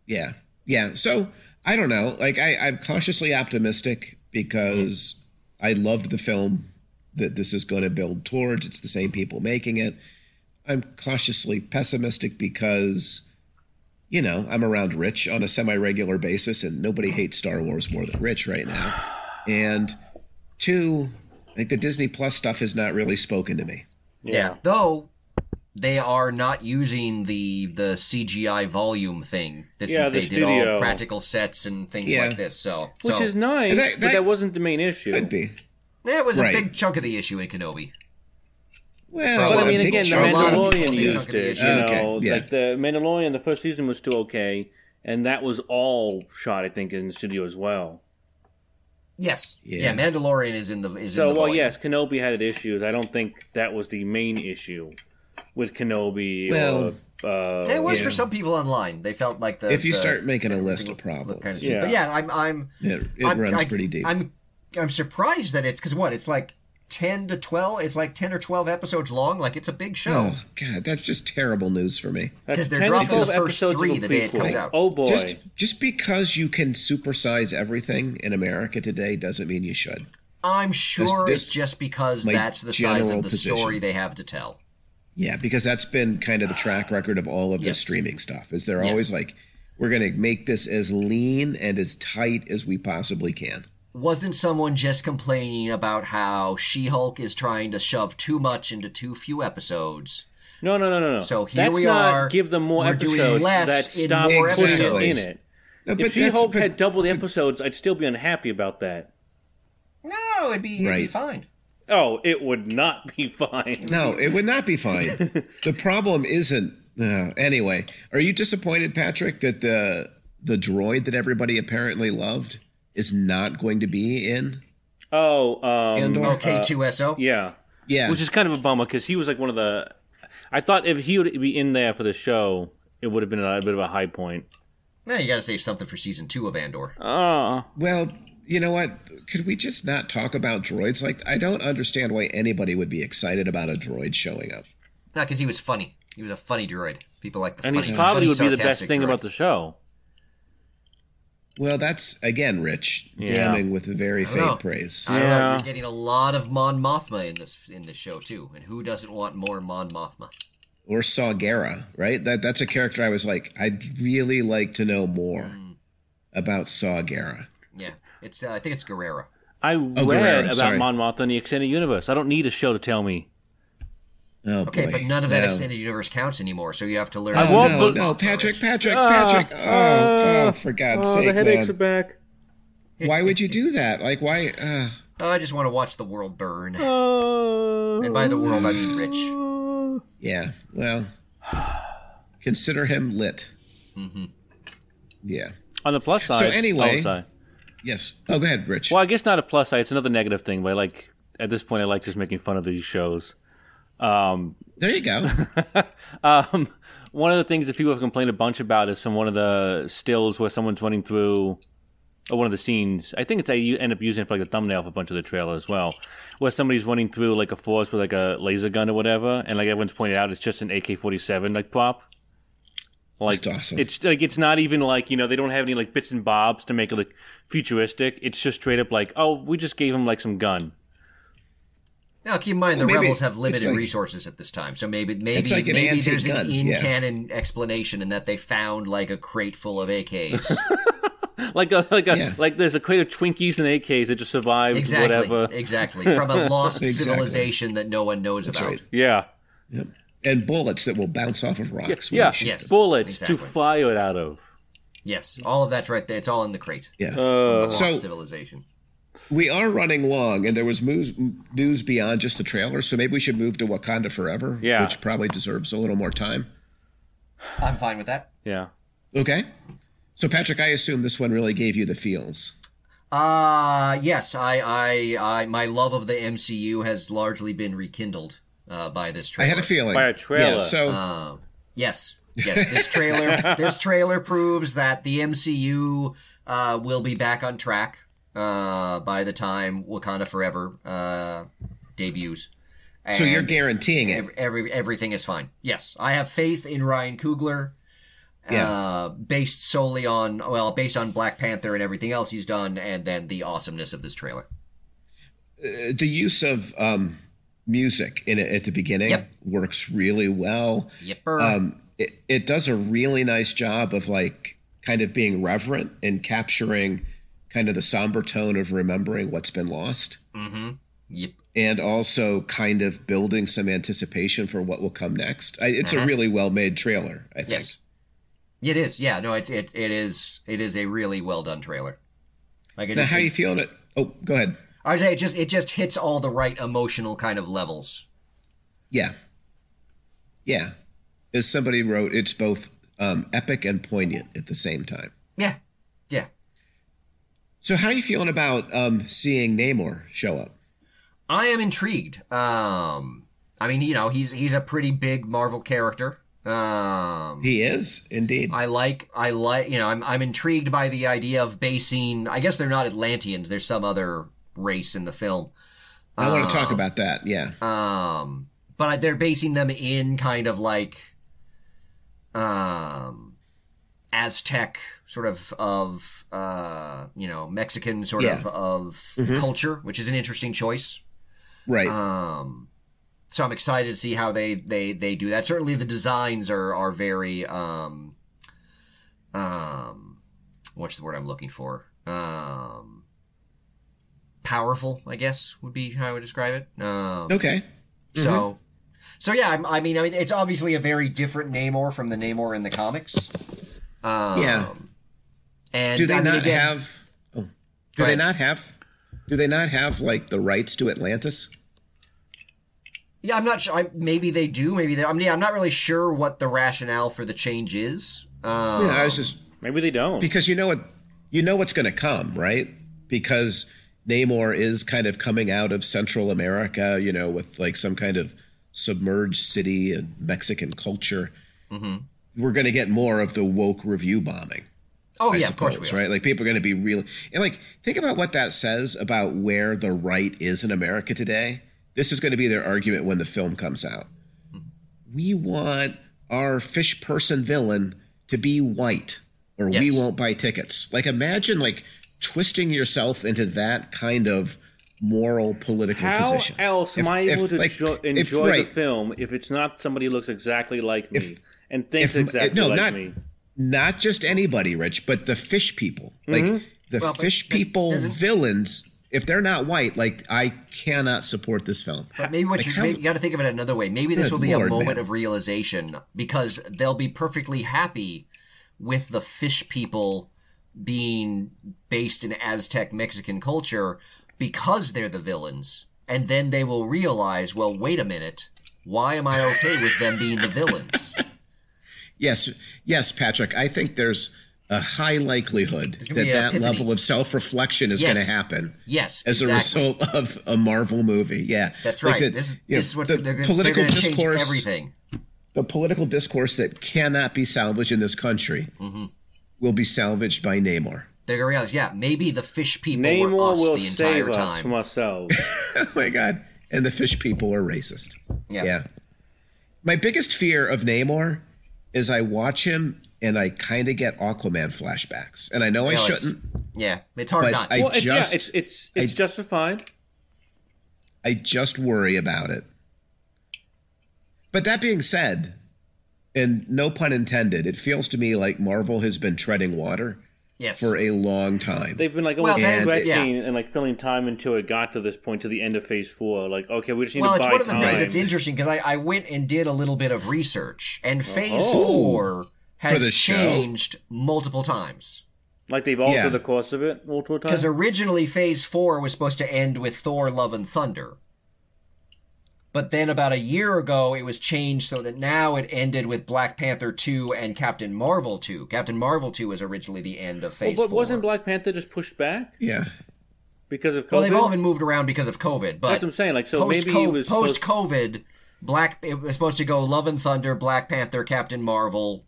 Yeah. Yeah. So, I don't know. Like, I'm cautiously optimistic because I loved the film that this is going to build towards. It's the same people making it. I'm cautiously pessimistic because, you know, I'm around Rich on a semi-regular basis, and nobody hates Star Wars more than Rich right now. And two, like the Disney Plus stuff has not really spoken to me. Yeah. Though they are not using the CGI volume thing. They did all practical sets and things like this. Which is nice, but that wasn't the main issue. Could be. It was a big chunk of the issue in Kenobi. Well, but I mean, again, The Mandalorian used it. Like The Mandalorian, the first season was still okay, and that was all shot, I think, in the studio as well. Yes. Yeah, Mandalorian is in the volume. Yes, Kenobi had issues. I don't think that was the main issue with Kenobi. Well, it was for some people online. They felt like if you start making a list of problems. Kind of But yeah, it runs pretty deep. I'm surprised that it's because it's like 10 to 12. It's like 10 or 12 episodes long. Like it's a big show. Oh God, that's just terrible news for me. Because they're dropping the first 3 the day it comes out. Oh boy! Just because you can supersize everything in America today doesn't mean you should. I'm sure it's just because that's the size of the story they have to tell. Yeah, because that's been kind of the track record of all of this streaming stuff. Is they're always like, we're going to make this as lean and as tight as we possibly can. Wasn't someone just complaining about how She-Hulk is trying to shove too much into too few episodes? No. So here we are. Give them more episodes. Doing less that in more episodes in it. No, if She-Hulk had double the episodes, I'd still be unhappy about that. No, it'd be fine. Oh, it would not be fine. No, it would not be fine. The problem isn't. Anyway, are you disappointed, Patrick, that the droid that everybody apparently loved is not going to be in? K2SO? Yeah. Which is kind of a bummer because he was like one of the. I thought if he would be in there for the show, it would have been a bit of a high point. Well, you got to save something for season 2 of Andor. Well, you know what? Could we just not talk about droids? Like, I don't understand why anybody would be excited about a droid showing up. Not because he was funny. He was a funny droid. People like the funny. And he probably would be the best thing about the show. Well, that's, again, Rich, damning with very faint praise. I don't know. You're getting a lot of Mon Mothma in this show, too. And who doesn't want more Mon Mothma? Or Saw Gerrera, right? That's a character I was like, I'd really like to know more about Saw Gerrera. Yeah. I think it's Guerrera. I read about Mon Mothma in the Extended Universe. I don't need a show to tell me. Oh, okay, boy. But none of that Extended Universe counts anymore, so you have to learn. Patrick. Oh, for God's sake, the headaches are back. Why would you do that? Like, why? I just want to watch the world burn. And by the world, I mean Rich. Yeah, well, consider him lit. Mm-hmm. Yeah. On the plus side. So anyway. Yes. Oh, go ahead, Rich. Well, I guess not a plus side. It's another negative thing, but at this point, I like just making fun of these shows. There you go. One of the things that people have complained a bunch about is from one of the stills where someone's running through, or one of the scenes. I think you end up using it for like a thumbnail for a bunch of the trailer as well, where somebody's running through like a forest with like a laser gun or whatever, and like everyone's pointed out, it's just an AK-47 like prop. Like, that's awesome. It's not even like, they don't have any like bits and bobs to make it like futuristic. It's just straight up like, oh, we just gave him like some gun. Now, keep in mind, the Rebels have limited resources at this time, so maybe there's an in-canon explanation in that they found like a crate full of AKs. like there's a crate of Twinkies and AKs that just survived whatever. Exactly, from a lost civilization that no one knows about. Right. Yeah. Yep. And bullets that will bounce off of rocks. Yes. Bullets to fire it out of. Yes, all of that's right there. It's all in the crate. Yeah. Lost civilization. We are running long, and there was news beyond just the trailer, so maybe we should move to Wakanda Forever, which probably deserves a little more time. I'm fine with that. Yeah. Okay. So, Patrick, I assume this one really gave you the feels. Yes. My love of the MCU has largely been rekindled by this trailer. I had a feeling. By a trailer. Yeah, so... Yes. This trailer proves that the MCU will be back on track by the time Wakanda Forever debuts. And so you're guaranteeing it? Everything is fine. Yes. I have faith in Ryan Coogler. Based on Black Panther and everything else he's done, and then the awesomeness of this trailer. the use of music in it at the beginning works really well. It does a really nice job of like kind of being reverent and capturing kind of the somber tone of remembering what's been lost. And also kind of building some anticipation for what will come next. It's a really well-made trailer, I think. Yes. It is. Yeah, no, it is a really well done trailer. Like now, how are you feeling it? Oh, go ahead. I would say it just hits all the right emotional kind of levels. Yeah. As somebody wrote, it's both epic and poignant at the same time. Yeah. So how are you feeling about seeing Namor show up? I am intrigued. I mean, he's a pretty big Marvel character. He is indeed. I like. I'm intrigued by the idea of basing. I guess they're not Atlanteans. There's some other race in the film. I want to talk about that. Yeah. But they're basing them in kind of like, Aztec sort of Mexican sort of culture, which is an interesting choice. Right. So I'm excited to see how they do that. Certainly the designs are very, what's the word I'm looking for? Powerful, I guess, would be how I would describe it. Okay. So yeah, I mean, it's obviously a very different Namor from the Namor in the comics. And do they not have like the rights to Atlantis? Yeah, I'm not sure. Maybe they do. Maybe they. I'm not really sure what the rationale for the change is. Maybe they don't, because you know what's going to come, right? Because Namor is kind of coming out of Central America, with like some kind of submerged city and Mexican culture. We're going to get more of the woke review bombing. Oh, I suppose, of course we are. Right? Like, people are going to be really... And, like, think about what that says about where the right is in America today. This is going to be their argument when the film comes out. We want our fish person villain to be white, or we won't buy tickets. Like, imagine, like, twisting yourself into that kind of moral political position. How else am I able to enjoy the film if it's not somebody who looks exactly like me and thinks exactly like me? Not just anybody, Rich, but the fish people. Like, fish people villains, if they're not white, like, I cannot support this film. But maybe you got to think of it another way. Maybe this will be a moment of realization, because they'll be perfectly happy with the fish people being based in Aztec Mexican culture because they're the villains. And then they will realize, well, wait a minute, why am I okay with them being the villains? Yes, Patrick. I think there's a high likelihood that level of self-reflection is going to happen. Yes, as a result of a Marvel movie. Yeah, that's right. Like this is what they're political discourse. Everything. The political discourse that cannot be salvaged in this country will be salvaged by Namor. They're going to realize, maybe the fish people were us the entire time. Namor will save us from ourselves. Oh my God! And the fish people are racist. Yeah. My biggest fear of Namor is I watch him and I kind of get Aquaman flashbacks, and I know I shouldn't. It's hard not to. It's justified. I just worry about it. But that being said, and no pun intended, it feels to me like Marvel has been treading water for a long time. They've been like stretching and like filling time until it got to this point, to the end of Phase 4. Like, okay, we just need to buy time. Well, it's one of the things that's interesting, because I went and did a little bit of research, and Phase 4 has changed multiple times. Like they've altered the course of it multiple times? Because originally Phase 4 was supposed to end with Thor, Love and Thunder. But then about a year ago, it was changed so that now it ended with Black Panther 2 and Captain Marvel 2. Captain Marvel 2 was originally the end of Phase 4. But wasn't Black Panther just pushed back? Yeah. Because of COVID? Well, they've all been moved around because of COVID. But that's what I'm saying. Like, so maybe it was post-COVID, it was supposed to go Love and Thunder, Black Panther, Captain Marvel,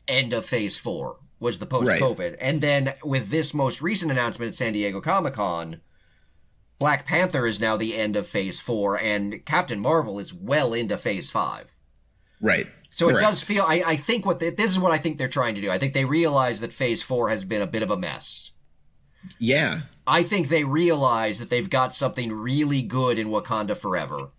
end of Phase 4 was the post-COVID. Right. And then with this most recent announcement at San Diego Comic-Con, Black Panther is now the end of Phase 4, and Captain Marvel is well into Phase 5. Right. So Correct. It does feel... I think this is what I think they're trying to do. I think they realize that Phase 4 has been a bit of a mess. Yeah. I think they realize that they've got something really good in Wakanda Forever.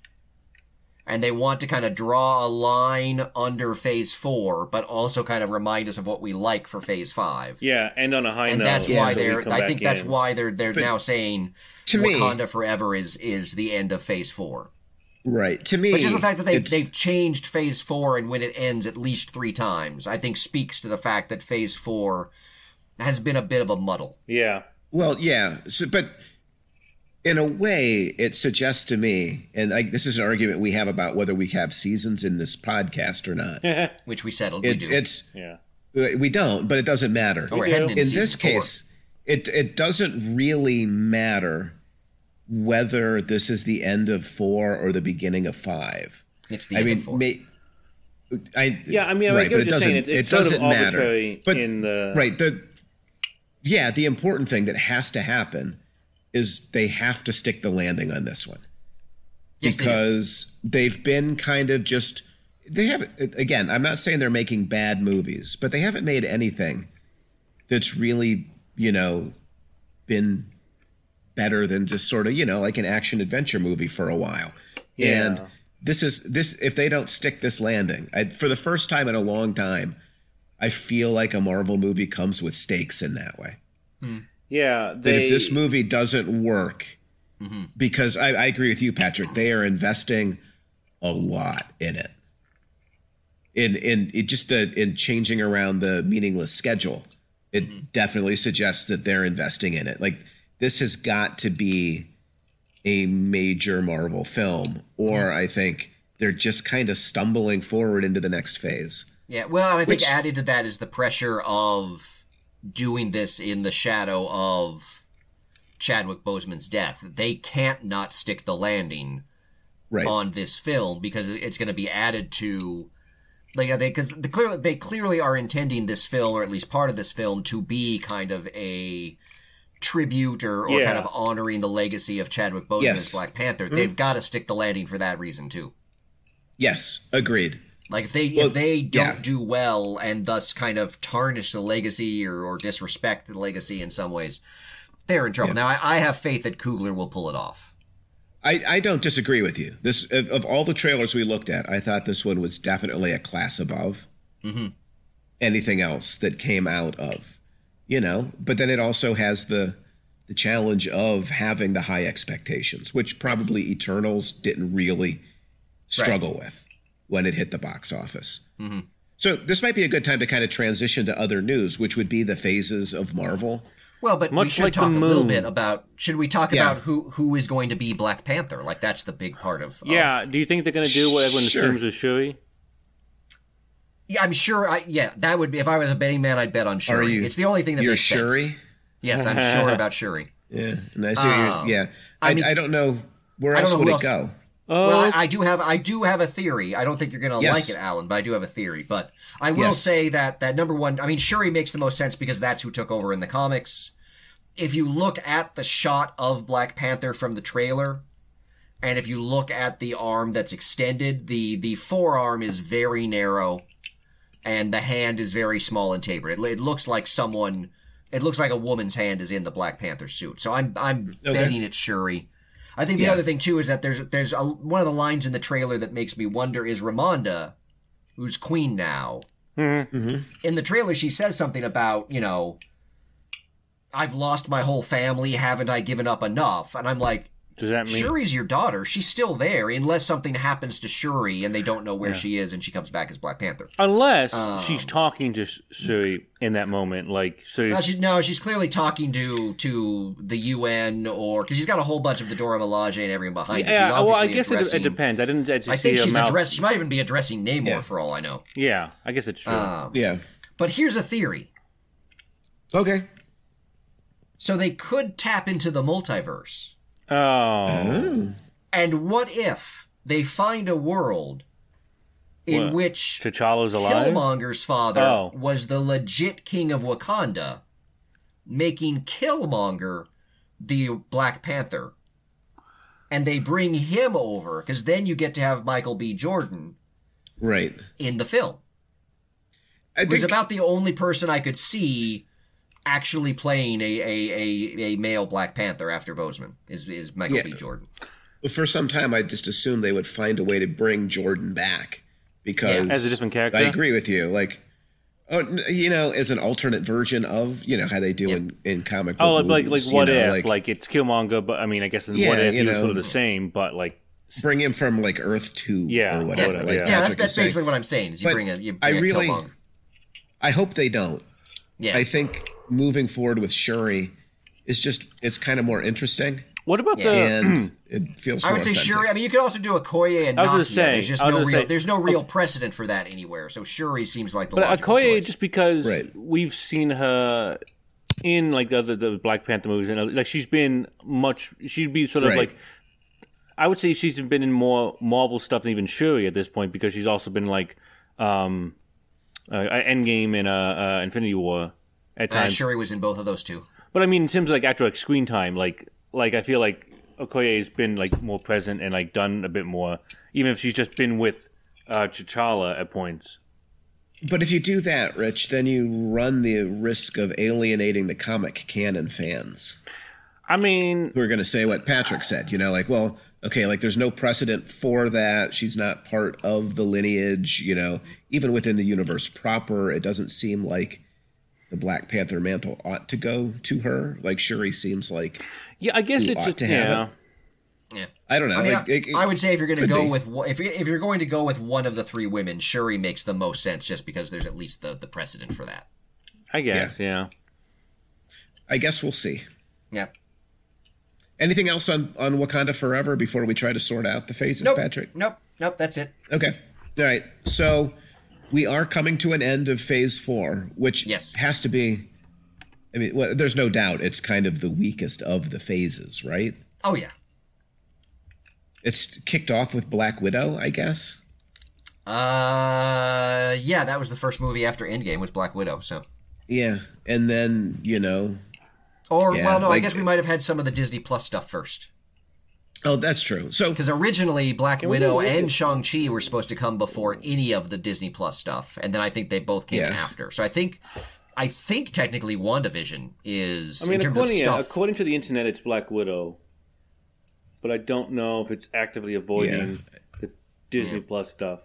And they want to kind of draw a line under Phase 4, but also kind of remind us of what we like for Phase 5. Yeah, and on a high note. And that's why that's why they're now saying Wakanda Forever is the end of Phase 4. Right. To me, but just the fact that they've changed Phase 4 and when it ends at least 3 times, I think speaks to the fact that Phase 4 has been a bit of a muddle. Yeah. Well, yeah. But in a way, it suggests to me, and this is an argument we have about whether we have seasons in this podcast or not. Which we settled we do. We don't, but it doesn't matter. Oh, we're heading into in this case, it doesn't really matter whether this is the end of 4 or the beginning of 5. It's the end of 4. Right, but it doesn't. It doesn't matter. But the important thing that has to happen is they have to stick the landing on this one, because they've been kind of just. They haven't. Again, I'm not saying they're making bad movies, but they haven't made anything that's really, been better than just sort of, like an action adventure movie for a while. Yeah. And this if they don't stick this landing, for the first time in a long time, I feel like a Marvel movie comes with stakes in that way. Yeah. That if this movie doesn't work, because I agree with you, Patrick, they are investing a lot in it. In changing around the meaningless schedule, it definitely suggests that they're investing in it. Like, this has got to be a major Marvel film, or I think they're just kind of stumbling forward into the next phase. Yeah, well, and I think added to that is the pressure of doing this in the shadow of Chadwick Boseman's death. They can't not stick the landing on this film, because it's going to be added to. Because they clearly are intending this film, or at least part of this film, to be kind of a tribute or kind of honoring the legacy of Chadwick Boseman as Black Panther. They've got to stick the landing for that reason too. Yes, agreed. Like, if they don't do well and thus kind of tarnish the legacy or disrespect the legacy in some ways, they're in trouble. Now, I have faith that Coogler will pull it off. I don't disagree with you. This of all the trailers we looked at, I thought this one was definitely a class above anything else that came out of, But then it also has the challenge of having the high expectations, which probably Eternals didn't really struggle with when it hit the box office. So this might be a good time to kind of transition to other news, which would be the phases of Marvel. Well, but we should talk a little bit about. Should we talk about who is going to be Black Panther? Like, that's the big part of. Yeah. Do you think they're going to do what everyone assumes is Shuri? Yeah, I'm sure. That would be, if I was a betting man, I'd bet on Shuri. It's the only thing that makes sense. You're Shuri? Yes, I'm sure about Shuri. Yeah, and I see. I don't know where else would it go. Well, I do have a theory. I don't think you're going to like it, Alan, but I do have a theory. But I will say that number one, Shuri makes the most sense because that's who took over in the comics. If you look at the shot of Black Panther from the trailer, and if you look at the arm that's extended, the forearm is very narrow, and the hand is very small and tapered. It looks like a woman's hand is in the Black Panther suit. So I'm betting it's Shuri. I think the other thing, too, is that there's one of the lines in the trailer that makes me wonder, is Ramonda, who's queen now. In the trailer, she says something about, I've lost my whole family, haven't I given up enough? And I'm like, does that mean Shuri's your daughter? She's still there, unless something happens to Shuri and they don't know where she is and she comes back as Black Panther. Unless she's talking to Shuri in that moment, like she's clearly talking to the UN, or because she's got a whole bunch of the Dora Milaje and everyone behind her. Yeah, well, I guess it depends. I didn't. I think she's she might even be addressing Namor for all I know. Yeah, I guess it's true. But here's a theory. Okay. So they could tap into the multiverse. Oh. And what if they find a world in which T'Challa's alive? Killmonger's father was the legit king of Wakanda, making Killmonger the Black Panther, and they bring him over, because then you get to have Michael B. Jordan in the film. It was about the only person I could see actually playing a male Black Panther after Boseman is Michael B. Jordan. Well, for some time, I just assumed they would find a way to bring Jordan back because as a different character. I agree with you. Like, as an alternate version of how they do in comic book movies. Like what if? Like it's Killmonger, but I mean, I guess in what if he was sort of the same, but like bring him from like Earth 2 or whatever. That's basically what I'm saying. Is you bring Killmonger. I hope they don't. Yeah, I think moving forward with Shuri it's kind of more interesting. What about and it feels more I would say authentic. Shuri. I mean, you could also do Okoye and Nakia. There's no real precedent for that anywhere. So Shuri seems like the logical Okoye, choice. just because we've seen her in like the Black Panther movies, and like she'd be sort of like, I would say she's been in more Marvel stuff than even Shuri at this point, because she's also been like Endgame and Infinity War at times. Shuri was in both of those too. But I mean, in terms of like actual like screen time, like I feel like Okoye's been like more present and like done a bit more, even if she's just been with T'Challa at points. But if you do that, Rich, then you run the risk of alienating the comic canon fans. I mean, who are going to say what Patrick said, like, well, okay, like there's no precedent for that. She's not part of the lineage, even within the universe proper. It doesn't seem like the Black Panther mantle ought to go to her. Like Shuri seems like I guess it's just it. Yeah, I don't know. I mean, I would say if you're going to go with if you're going to go with one of the three women, Shuri makes the most sense, just because there's at least the precedent for that. I guess, yeah. I guess we'll see. Yeah. Anything else on Wakanda Forever before we try to sort out the phases, Patrick? Nope. That's it. Okay. All right. So we are coming to an end of Phase 4, which has to be. I mean, there's no doubt it's kind of the weakest of the phases, right? Oh yeah. It's kicked off with Black Widow, I guess. Yeah, that was the first movie after Endgame was Black Widow. So. Yeah, and then I guess we might have had some of the Disney Plus stuff first. Oh, that's true. So, because originally Black Widow and Shang-Chi were supposed to come before any of the Disney Plus stuff, and then I think they both came after. So I think technically WandaVision is. I mean, according to the internet, it's Black Widow, but I don't know if it's actively avoiding the Disney Plus stuff.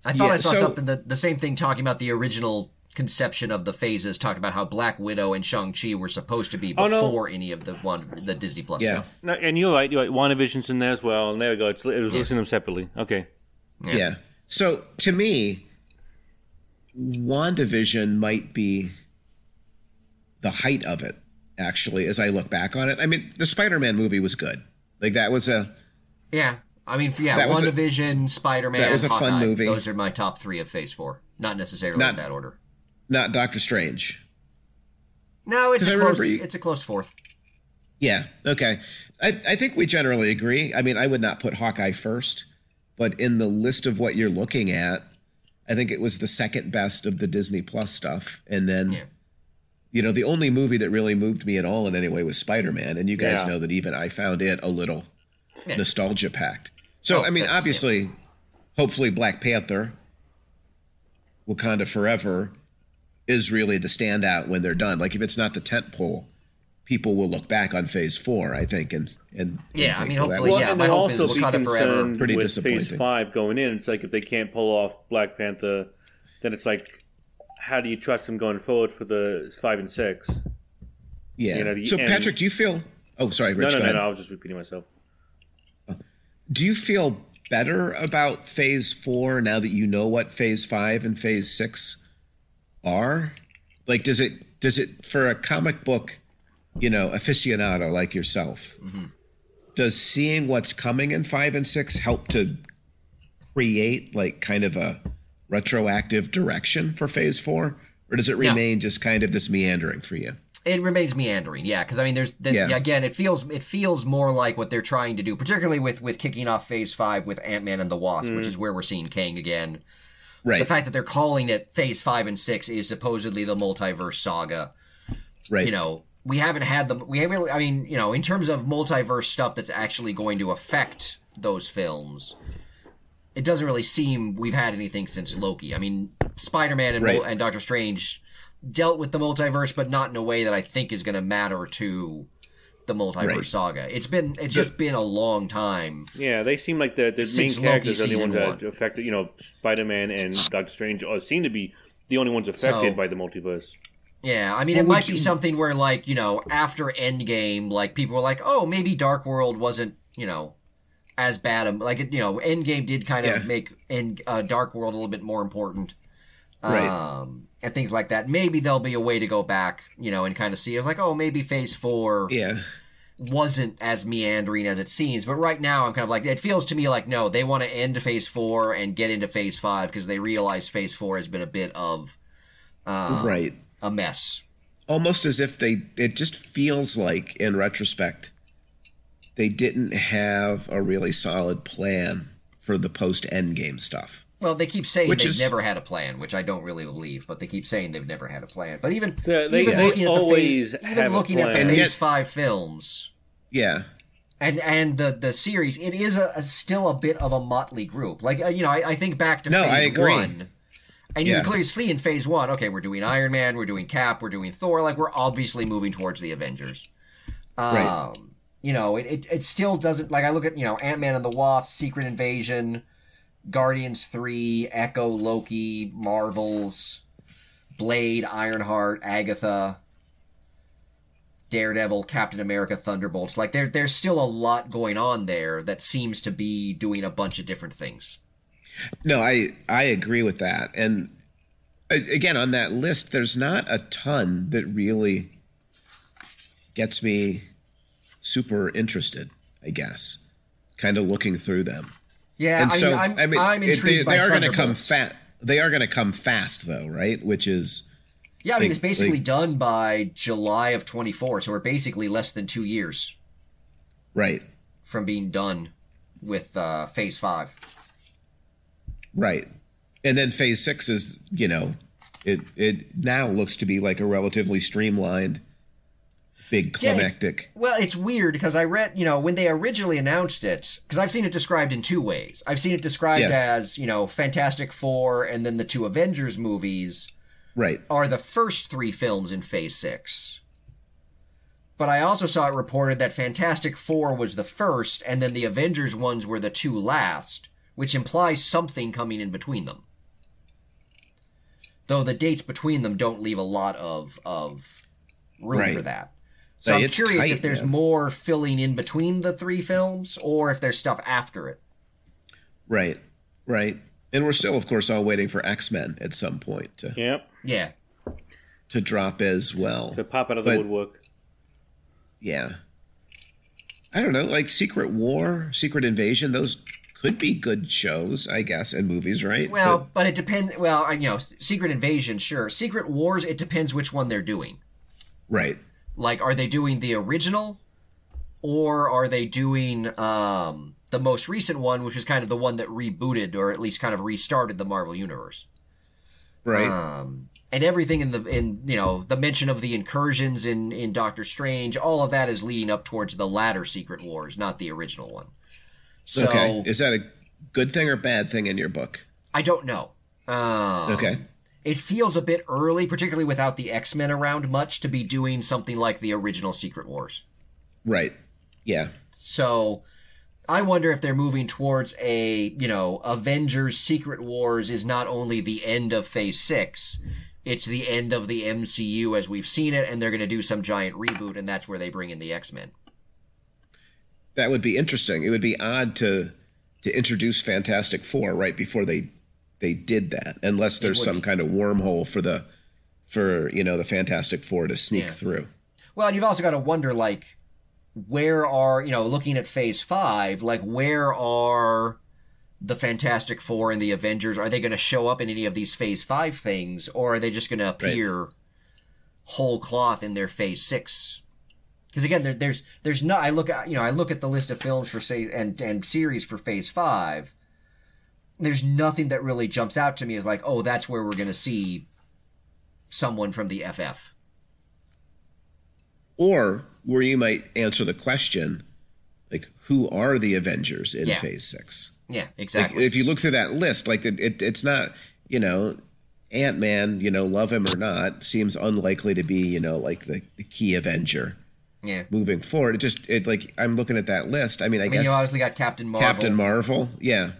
I thought I saw something the same thing talking about the original conception of the phases, talking about how Black Widow and Shang-Chi were supposed to be before any of the Disney Plus stuff. No, and you're right. WandaVision's in there as well, and there we go. It was listing them separately. Okay. Yeah. So, to me, WandaVision might be the height of it, actually, as I look back on it. I mean, the Spider-Man movie was good. Like, that was a... Yeah. I mean, WandaVision, Spider-Man, that was a fun movie. Those are my top 3 of Phase 4. Not necessarily in that order. Not Doctor Strange. No, it's a close fourth. Yeah, okay. I think we generally agree. I mean, I would not put Hawkeye first, but in the list of what you're looking at, I think it was the second best of the Disney Plus stuff. And then, the only movie that really moved me at all in any way was Spider-Man. And you guys know that even I found it a little nostalgia-packed. So, obviously, hopefully Black Panther, Wakanda Forever is really the standout when they're done. Like, if it's not the tentpole, people will look back on Phase 4, I think, and I mean, hopefully, my hope is Wakanda Forever. Pretty with disappointing. Phase 5 going in, it's like if they can't pull off Black Panther, then it's like, how do you trust them going forward for the 5 and 6? Yeah. So, Patrick, do you feel... Oh, sorry, Rich, go ahead. No, I was just repeating myself. Do you feel better about Phase 4 now that you know what Phase 5 and Phase 6 are? Like, does it for a comic book, aficionado like yourself, does seeing what's coming in 5 and 6 help to create like kind of a retroactive direction for Phase 4? Or does it remain just kind of this meandering for you? It remains meandering, because I mean, again, it feels more like what they're trying to do, particularly with kicking off Phase 5 with Ant-Man and the Wasp, which is where we're seeing Kang again. Right. The fact that they're calling it Phase 5 and 6 is supposedly the multiverse saga. Right. We haven't had them. We haven't really. I mean, in terms of multiverse stuff that's actually going to affect those films, it doesn't really seem we've had anything since Loki. I mean, Spider-Man and Doctor Strange. dealt with the multiverse, but not in a way that I think is going to matter to the multiverse saga. It's just been a long time. Yeah, they seem like the main characters are the ones that affected. Spider-Man and Doctor Strange seem to be the only ones affected by the multiverse. Yeah, I mean, it might be something where, like, after Endgame, like, people were like, oh, maybe Dark World wasn't, as bad. Like, Endgame did kind of make Dark World a little bit more important. Right. And things like that. Maybe there'll be a way to go back, and kind of see. It's like, oh, maybe Phase 4 wasn't as meandering as it seems. But right now, I'm kind of like, it feels to me like, no, they want to end Phase 4 and get into Phase 5 because they realize Phase 4 has been a bit of a mess. Almost as if it just feels like, in retrospect, they didn't have a really solid plan for the post-Endgame stuff. Well, they keep saying they've never had a plan, which I don't really believe, but they keep saying they've never had a plan. But even looking at the Phase 5 films, and the series, it is still a bit of a motley group. Like, I think back to Phase 1, and you can clearly see in Phase 1, okay, we're doing Iron Man, we're doing Cap, we're doing Thor, like, we're obviously moving towards the Avengers. It still doesn't, like, I look at, Ant-Man and the Wasp, Secret Invasion, Guardians 3, Echo, Loki, Marvels, Blade, Ironheart, Agatha, Daredevil, Captain America, Thunderbolts. Like, there's still a lot going on there that seems to be doing a bunch of different things. No, I agree with that. And again, on that list, there's not a ton that really gets me super interested, I guess, kind of looking through them. Yeah, and so, I'm intrigued by they are going to come fast. They are going to come fast, though, right? Which is... Yeah, I mean, it's basically done by July of 24, so we're basically less than 2 years. Right. From being done with Phase 5. Right. And then Phase 6 is, it now looks to be like a relatively streamlined, big climactic. Well, it's weird because I read, when they originally announced it, because I've seen it described in two ways. I've seen it described as, Fantastic Four and then the two Avengers movies are the first three films in Phase 6. But I also saw it reported that Fantastic Four was the first and then the Avengers ones were the two last, which implies something coming in between them. Though the dates between them don't leave a lot of room for that. So I'm curious if there's more filling in between the three films or if there's stuff after it. Right. And we're still, of course, all waiting for X-Men at some point to drop as well. To pop out of the woodwork. Yeah. I don't know, like Secret War, Secret Invasion, those could be good shows, I guess, and movies, right? Well, but it depends. Well, Secret Invasion, sure. Secret Wars, it depends which one they're doing. Right. Like, are they doing the original, or are they doing the most recent one, which is kind of the one that rebooted, or at least kind of restarted the Marvel Universe? Right. And everything in the mention of the incursions in Doctor Strange, all of that is leading up towards the latter Secret Wars, not the original one. So, okay. Is that a good thing or bad thing in your book? I don't know. Okay. It feels a bit early, particularly without the X-Men around much, to be doing something like the original Secret Wars. Right. Yeah. So I wonder if they're moving towards Avengers Secret Wars is not only the end of Phase 6, it's the end of the MCU as we've seen it, and they're going to do some giant reboot, and that's where they bring in the X-Men. That would be interesting. It would be odd to introduce Fantastic Four right before they did that, unless there's some kind of wormhole for the Fantastic Four to sneak through. Well, and you've also got to wonder, like, where are, looking at Phase 5, like, where are the Fantastic Four and the Avengers? Are they going to show up in any of these Phase 5 things, or are they just going to appear whole cloth in their Phase 6? Because again, there's not. I look at the list of films for and series for Phase 5. There's nothing that really jumps out to me as like, oh, that's where we're going to see someone from the FF. Or where you might answer the question, like, who are the Avengers in Phase 6? Yeah, exactly. Like, if you look through that list, like, it's not, Ant-Man, love him or not, seems unlikely to be, like the key Avenger. Yeah. Moving forward, like I'm looking at that list. I mean, I guess you obviously got Captain Marvel. Captain Marvel, yeah.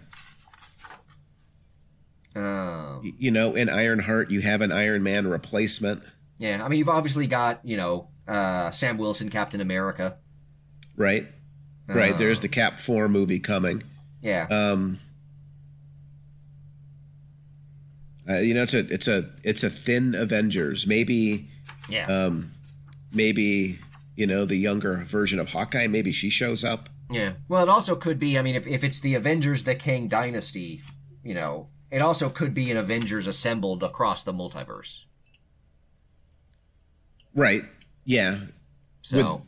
In Ironheart, you have an Iron Man replacement. Yeah, I mean, you've obviously got Sam Wilson, Captain America. Right. Right. There's the Cap 4 movie coming. Yeah. It's a thin Avengers. Maybe. Yeah. Maybe the younger version of Hawkeye. Maybe she shows up. Yeah. Well, it also could be. I mean, if it's the Avengers, the Kang Dynasty, it also could be an Avengers assembled across the multiverse. Right. Yeah. So.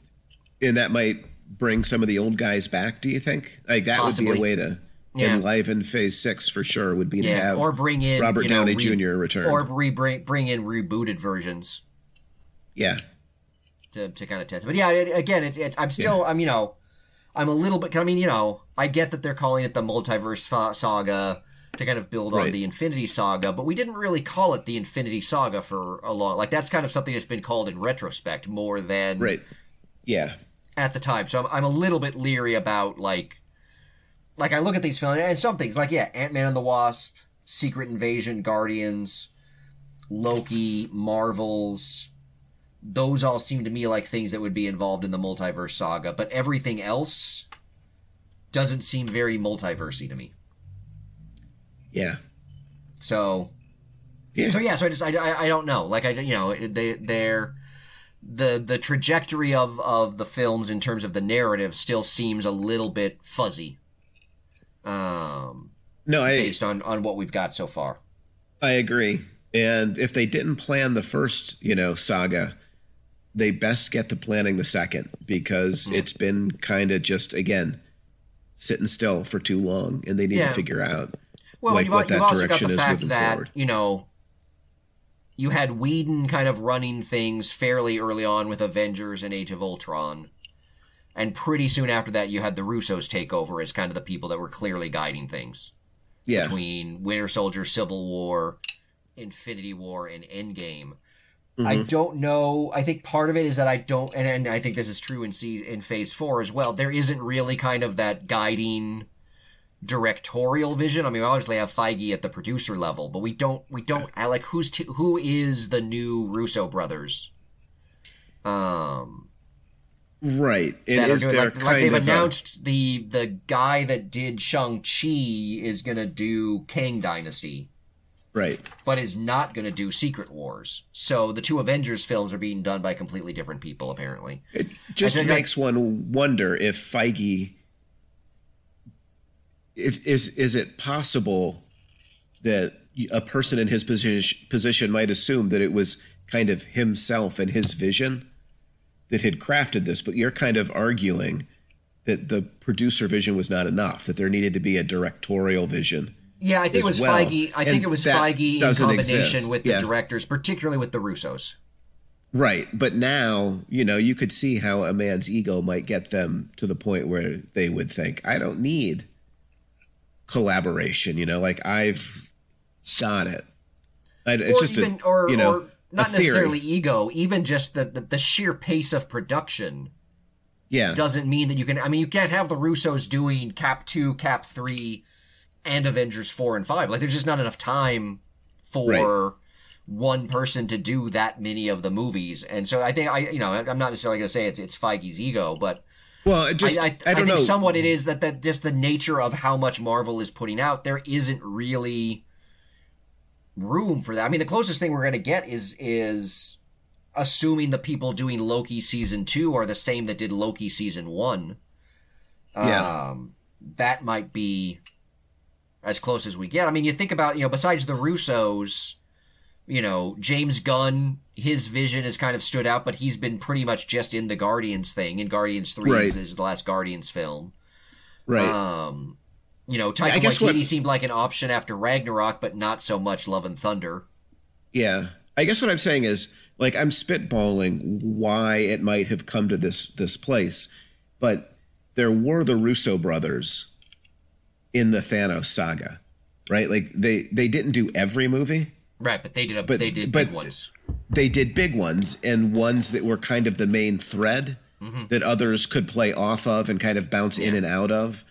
And that might bring some of the old guys back. Do you think? Like that Possibly. Would be a way to. Yeah. Enliven Phase 6 for sure would be to have or bring in Robert Downey Jr. return. Or bring in rebooted versions. Yeah. To kind of test. But yeah, again, I'm still, I'm a little bit, I get that they're calling it the Multiverse Saga to kind of build on the Infinity Saga, but we didn't really call it the Infinity Saga for a long, like that's kind of something that's been called in retrospect more than. Right. Yeah. At the time. So I'm a little bit leery about like I look at these films, and some things, like, Ant-Man and the Wasp, Secret Invasion, Guardians, Loki, Marvels, those all seem to me like things that would be involved in the Multiverse Saga, but everything else doesn't seem very multiversey to me. Yeah. So I don't know. Like, the trajectory of the films in terms of the narrative still seems a little bit fuzzy. Based on what we've got so far. I agree. And if they didn't plan the first, saga, they best get to planning the second, because it's been kind of just, again, sitting still for too long, and they need to figure out what that direction is moving forward. You had Whedon kind of running things fairly early on with Avengers and Age of Ultron. And pretty soon after that, you had the Russos take over as kind of the people that were clearly guiding things. Yeah. Between Winter Soldier, Civil War, Infinity War, and Endgame. Mm-hmm. I don't know. I think part of it is that I don't, and I think this is true in Phase 4 as well, there isn't really kind of that guiding directorial vision. I mean, we obviously have Feige at the producer level, but we don't like, who is the new Russo brothers? Right. They've announced the guy that did Shang-Chi is going to do Kang Dynasty. Right. But is not going to do Secret Wars. So the two Avengers films are being done by completely different people, apparently. It just makes one wonder if Feige... Is it possible that a person in his position might assume that it was kind of himself and his vision that had crafted this, but you're kind of arguing that the producer vision was not enough, that there needed to be a directorial vision. Yeah, I think it was Feige. I think it was Feige in combination with the directors, particularly with the Russos. Right, but now, you could see how a man's ego might get them to the point where they would think, I don't need collaboration, like I've got it. Not necessarily ego, even just the sheer pace of production doesn't mean that you can... I mean, you can't have the Russos doing Cap 2, Cap 3, and Avengers 4 and 5. Like, there's just not enough time for one person to do that many of the movies. And so I think, I'm not necessarily going to say it's Feige's ego, but... Well, I think somewhat it is that just the nature of how much Marvel is putting out, there isn't really room for that. I mean, the closest thing we're going to get is assuming the people doing Loki season 2 are the same that did Loki season 1. That might be as close as we get. I mean, you think about, besides the Russos, James Gunn, his vision has kind of stood out, but he's been pretty much just in the Guardians thing. And Guardians 3 is the last Guardians film. Right. Taika Waititi seemed like an option after Ragnarok, but not so much Love and Thunder. Yeah. I guess what I'm saying is, like, I'm spitballing why it might have come to this place, but there were the Russo brothers in the Thanos saga, right? Like, they didn't do every movie. Right, but they did big ones. They did big ones, and ones that were kind of the main thread that others could play off of and kind of bounce in and out of.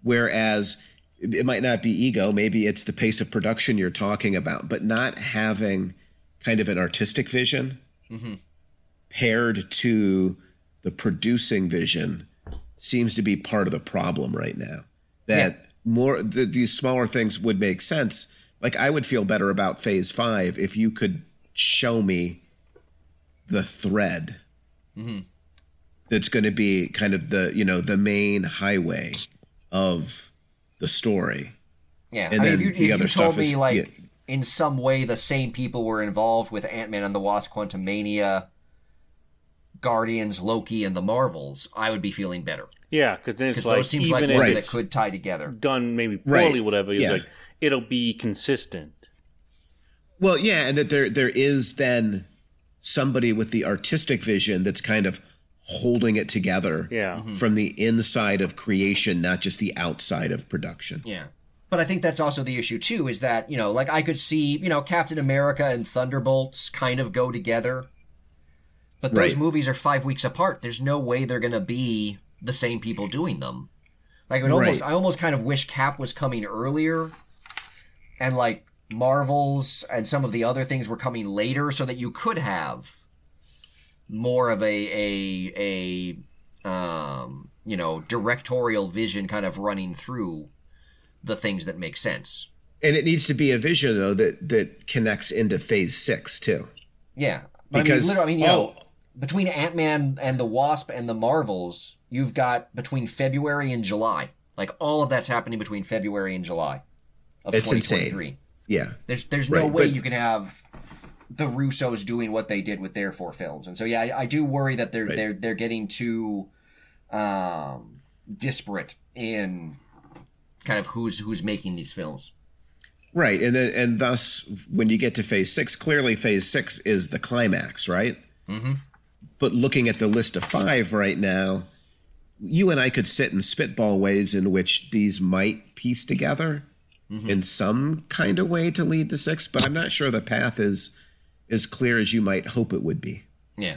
Whereas it might not be ego, maybe it's the pace of production you're talking about, but not having kind of an artistic vision paired to the producing vision seems to be part of the problem right now. That these smaller things would make sense. Like, I would feel better about Phase 5 if you could show me the thread that's going to be kind of the main highway of the story. Yeah, and then if you told me in some way the same people were involved with Ant-Man and the Wasp, Quantumania, Guardians, Loki, and the Marvels, I would be feeling better. Yeah, because then it's like, those seems like ones that could tie together. Done maybe poorly, whatever. Like, it'll be consistent. Well, yeah, and that there is then somebody with the artistic vision that's kind of holding it together from the inside of creation, not just the outside of production. Yeah. But I think that's also the issue, too, is that, like, I could see, Captain America and Thunderbolts kind of go together. But those movies are 5 weeks apart. There's no way they're going to be the same people doing them. Like, I almost kind of wish Cap was coming earlier, and like Marvels and some of the other things were coming later, so that you could have more of a directorial vision kind of running through the things that make sense. And it needs to be a vision, though, that connects into Phase 6 too. Yeah, but because between Ant-Man and the Wasp and the Marvels, you've got between February and July. Like, all of that's happening between February and July of 2023. Insane. Yeah. There's no way you can have the Russos doing what they did with their 4 films. And so, yeah, I do worry that they're getting too disparate in kind of who's making these films. Right. And thus, when you get to Phase 6, clearly Phase 6 is the climax, right? Mm-hmm. But looking at the list of 5 right now, you and I could sit and spitball ways in which these might piece together in some kind of way to lead to 6, but I'm not sure the path is as clear as you might hope it would be. Yeah.